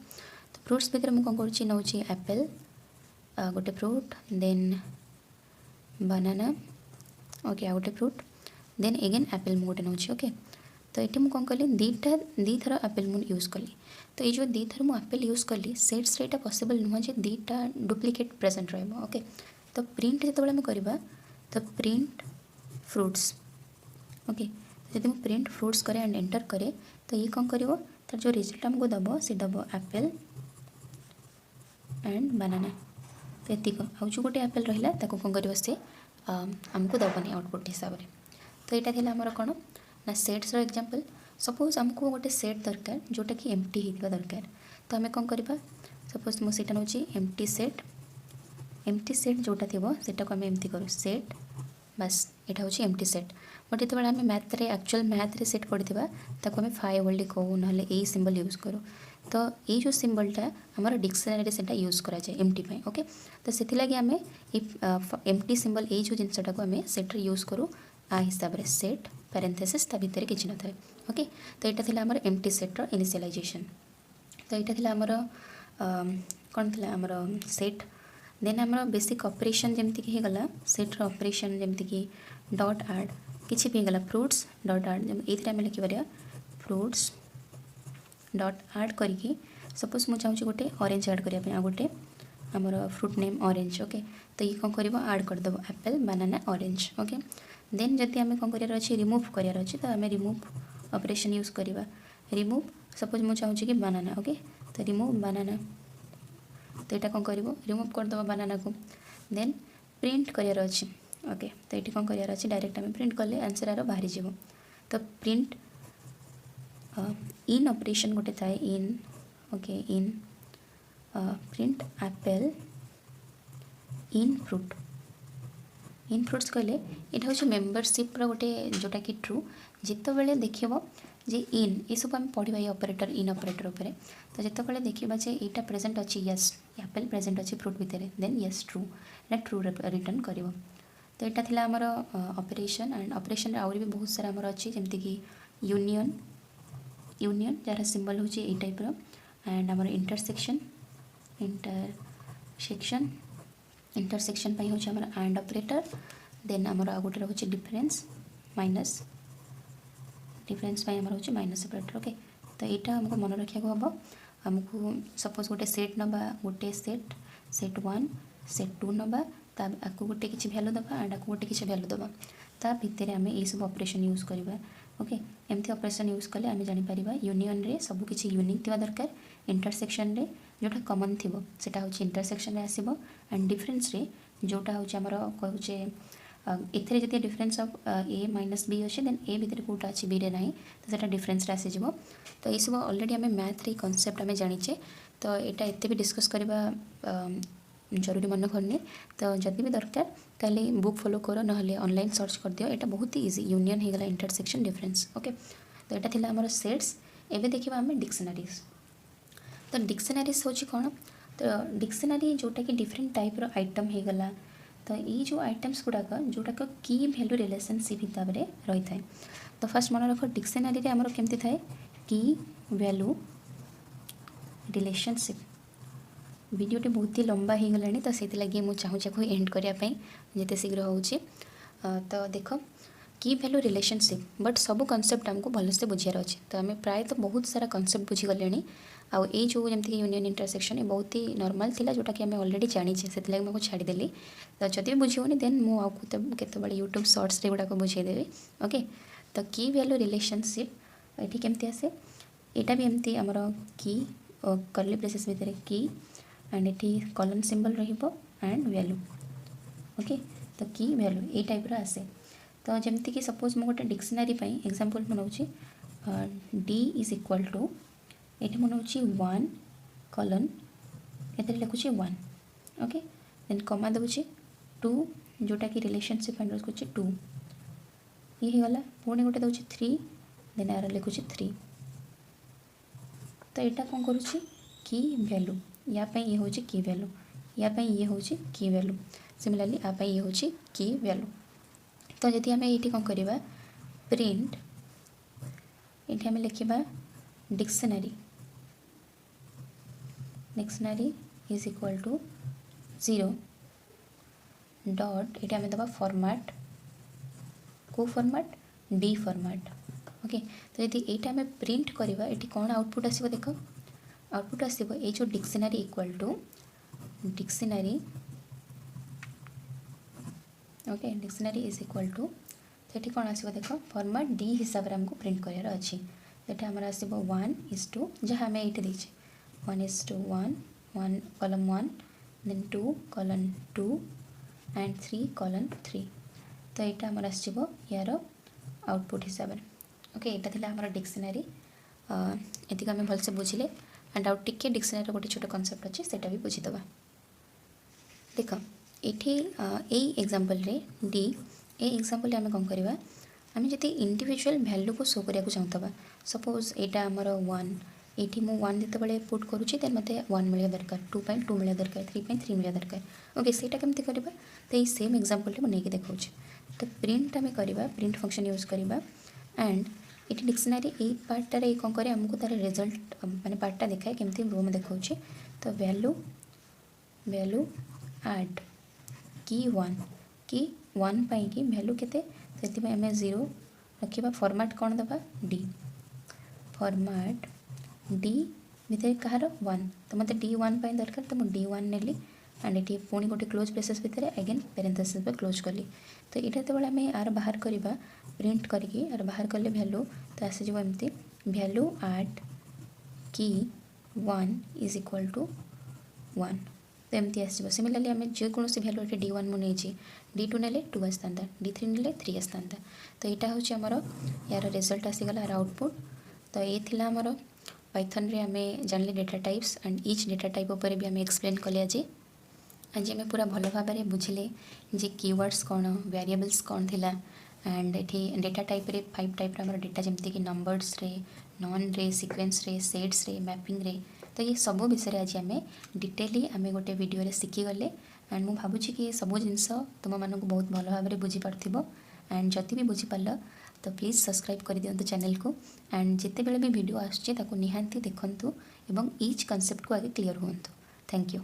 तो फ्रुट्स भितर मुझे कौन कर नौ एप्पल गोटे फ्रुट देन बनाना ओके आ गोटे फ्रुट देन एगेन एप्पल मुझे नौ ओके तो ये मुझे कौन कली दी थर एप्पल मुझे यूज कली तो ये जो दी थर मुझे एप्पल यूज कली सेट्स रे पॉसिबल नुह जे दीटा डुप्लिकेट प्रेजेंट रहा ओके तो प्रिंट जो करवा तो प्रिंट फ्रुट्स ओके जब मुझे प्रिंट फ्रुट्स करे एंड एंटर करे तो ये कौन कर तार जो रिजल्ट आमको दब से दब एप्पल एंड बनाना तो एतिक आउ जो गोटे एप्पल रहा कौन कर से आमको दबनी आउटपुट हिसाब से तो यहाँ थी आमर कौन ना सेट्स एग्जांपल सपोज आमको गोटे सेट दरकार जोटा कि एम्प्टी होगा दरकार तो आम कौन करवा सपोज मुझे नौ एम्प्टी सेट जोटा थी सेटा को आम एमती करूँ सेट बस यहाँ हूँ एम्प्टी सेट बट जो आम मैथ एक्चुअल मैथ रे सेट पढ़ा ताको आम 5 बोली कहूँ ना यही सिंबल यूज करूँ तो ये जो सिंबलटा आमर डिक्शनरी से यूज कराए एम्प्टी पाई ओके तो से लगे आम एम्प्टी सिंबल ये जो जिनटा को आम सेट्रे यूज करूँ आ हिसाब से सेट पैरेंथेसिस ता भितर किसी न था ओके तो यहाँ था आमर एम्प्टी सेट्र इनिशियलाइजेशन तो यहाँ था आमर कौन थी आमर सेट देन आमर बेसिक ऑपरेशन जमती कि गला सेट्र ऑपरेशन जमती कि डॉट आड किसी भी गला फ्रूट्स डॉट आड ये आम लिखिपर फ्रूट्स डॉट आड करके सपोज मुझे चाहूँ गोटे ऑरेंज आड करने आ गोटे आमर फ्रूट नेम ऑरेंज ओके तो ये कौन कर आड करदेव apple banana orange okay then जदि आम कौन कर रिमूव करार अच्छे तो आम रिमूव ऑपरेशन यूज करवा रिमूव सपोज मुझे चाहूँ कि बनाना ओके तो रिमूव बनाना तो यहाँ कौन कर रिमूव करदेव बनाना को देन प्रिंट करार अच्छे ओके तो ये कौन करार अच्छे डायरेक्ट आम प्रिंट कले आंसर आर बाहरी जीव तो प्रिंट इन ऑपरेशन गोटे थाए in okay in print apple in fruit in fruits कहले यहाँ हूँ मेम्बरशिप गोटे जोटा कि ट्रू जिते बड़े देखिए जे इन ये सब आम पढ़ा ये ऑपरेटर इन ऑपरेटर उपर तो जिते बड़े देखा जे यहाँ प्रेजेंट अच्छी यस एप्पल प्रेजेंट अच्छी फ्रूट भितर देन यस ट्रू ना ट्रू रिटर्न कर तो यहाँ थी आमर ऑपरेशन एंड ऑपरेशन आउरी भी बहुत सारा आमर अच्छी जमती कि यूनियन यूनियन जार सिंबल हूँ ये टाइप्र एंड आमर इंटरसेक्शन इंटरसेक्शन हूँ आमर एंड ऑपरेटर देन आमर आ गोटे रोचे डिफरेंस माइनस डिफरेंस आमर हूँ माइनस ऑपरेटर ओके तो यहाँ आमको मन रखा हम आमको सपोज गोटे सेट नवा गोटे सेट 1 सेट 2 नवा आपको गोटे किसी भैल्यू दबा एंड आपको गोटे किसी भैल्यू दबा ता भितर आम ये सब ऑपरेशन यूज करवा ओके एमती ऑपरेशन यूज कले आम जापर यूनियन रे सब किसी यूनिक थी दरकार इंटरसेक्शन रे जोटा कमन थी सेटा हूँ इंटरसेक्शन आसब एंड डिफरेंस रे जोटा हूँ आमर कहूचे एथे जब difference of A minus B अच्छे देन ए भितर कौटा अच्छे बी रे ना तो सेटा डिफरेंस आसीज तो ये सब ऑलरेडी आम मैथ रे कॉन्सेप्ट आम जानीचे तो यहाँ एत भी डिस्कस करवा जरूरी मन करनी तो जदि भी दरकार ताले बुक फॉलो करो ना ऑनलाइन सर्च कर दियो यहाँ बहुत ही इजी यूनियन हो गला इंटरसेक्शन डिफरेंस ओके तो यहाँ थी आमर सेट्स एवं देखा आम डिक्शनरीज तो डिक्शनरीज हूँ कौन तो डिक्शनरी जोटा कि डिफरेंट टाइप्र आइटम हो गला तो ये जो आइटम्स गुड़ाक जोटाक की वैल्यू रिलेशनशिप हिसाब से रही था तो फास्ट मन रख डिक्शनरी आमर केमती थाए की वैल्यू रिलेशनशिप वीडियोटी बहुत ही लंबा हो गला तो से लगे मुझे चाहूँ एंड करने जिते शीघ्र हो तो देख की वैल्यू रिलेशनशिप बट सब कॉन्सेप्ट आमको भलसे बुझार अच्छे तो आम प्राय तो बहुत सारा कॉन्सेप्ट बुझीगले आउ ये जो जमीक यूनियन इंटरसेक्शन ये बहुत ही नॉर्मल थिला जोटा कि आम ऑलरेडी जानीचे से मुझे छाड़देली तो जब भी बुझे देन मुझे केतबे यूट्यूब शॉर्ट्स रे गुड़ाक बुझेदेवी ओके तो की वैल्यू रिलेशनशिप ये केमती आसे यहाँ भी एमती आमर की कर्ली ब्रेसेस भितर की एंड ये कॉलन सिंबल रहिबो एंड वैल्यू ओके तो की वैल्यू ये टाइप्र आसे तो जमती कि सपोज मु गोटे डिक्शनरी एग्जांपल बनाऊँगी डी इज इक्वल टू ये बनाऊँगी 1 कॉलन ये लिखुची 1 ओके देन कमा दूसरी 2 जोटा कि रिलेशनशिप फाइंड कर 2 ये गला पुणी गोटे दूसरी 3 देन यार लिखुची 3 तो यहाँ कौन करुँची की वैल्यू यापाई ये हूँ की वैल्यू यापाई ये हूँ की वैल्यू सिमिलरली यापाई ये हूँ की वैल्यू तो जदि आम ये कौन करवा प्रिंट ये आम लिखा dictionary is equal to 0 dot ये आम दबा फॉर्मेट को फॉर्मेट डी फॉर्मेट ओके तो यदि ये आम प्रिंट करवा ये कौन आउटपुट आसो देख आउटपुट आसो ये जो dictionary equal to dictionary okay dictionary is equal to तो ये कौन आसो देख फॉर्मेट डी हिसाब से आमको प्रिंट करार अच्छी तो आमर आसो 1:2 जहाँ आम ये देचे 1:1 1 colon 1 then 2 colon 2 and 3 colon 3 तो यहाँ आमर आसो यार आउटपुट हिसाब से ओके यहाँ थी आमर डिक्शनरी ये आम भलसे बुझिले एंड आउट टिके डिक्शनरी गोटे छोट कॉन्सेप्ट अच्छे से भी बुझीदे देख ये एग्जांपल रे डी ए एग्जांपल आम कौन करवा आम जब इंडिविजुअल वैल्यू को शो करने चाहूँ सपोज यहाँ आमर 1 ये मुझे 1 जिते पुट करुँची देन मत 1 मिले दरकार 2.2 मिले दरकार 3.3 मिले दरकार ओके सहीटा केमती करवा तो ये सेम एग्जांपल मुझे नहीं देखा तो प्रिंट आम करवा प्रिंट फंक्शन यूज करवा एंड ये डिक्शनरी ये पार्टार कौन करे आमको तार रिजल्ट माने पार्टा देखाए केमती रोम देखा तो वैल्यू वैल्यू ऐड की 1 पाई कि वैल्यू केते से आम 0 रखा फॉर्मेट कौन दबा डी फॉर्मेट डी भितर कहार 1 तो मत D1 पाई दरकार तो मुझे D1 नेली एंड ये पुणी गोटे क्लोज ब्रेसेस भितर अगेन पेरेंथेसिस क्लोज कली तो यहाँ जो आम यार बाहर करवा प्रिंट करके यार बाहर कले वैल्यू तो आसीज एमती वैल्यू ऐड की 1 इज इक्वल टू 1 तो एमती आसो सिमिलरली आम जेकोसी भैल्यू ये D1 मुझे D2 ने 2 आसता D3 ने 3 आसता तो यहाँ हूँ आमर यार रिजल्ट आसीगला यार आउटपुट तो ये थिला आमर पाइथन रे आम जानले data types and each data type उपर भी आम एक्सप्लेन कले आज आम पूरा भल भाव में बुझिले जे कीवर्ड्स कौन वेरिएबल्स कौन थिला एंड ये डेटा टाइप रे 5 टाइप आम डेटा जमती कि नंबर्स रे नॉन रे सीक्वेंस रे सेट्स रे मैपिंग रे तो ये सब विषय आज आम डिटेली आम गोटे वीडियो शिखीगले एंड मुझे भावुँ कि सब जिनस तुम मानक बहुत भल भाव में बुझीपार एंड जदि भी बुझीपार तो प्लीज़ सब्सक्राइब कर दिंतु चैनल को एंड जिते बेले भी वीडियो आसुचे निहांती देखंतु एवं ईच कॉन्सेप्ट को आगे क्लियर हुंतु। Thank you.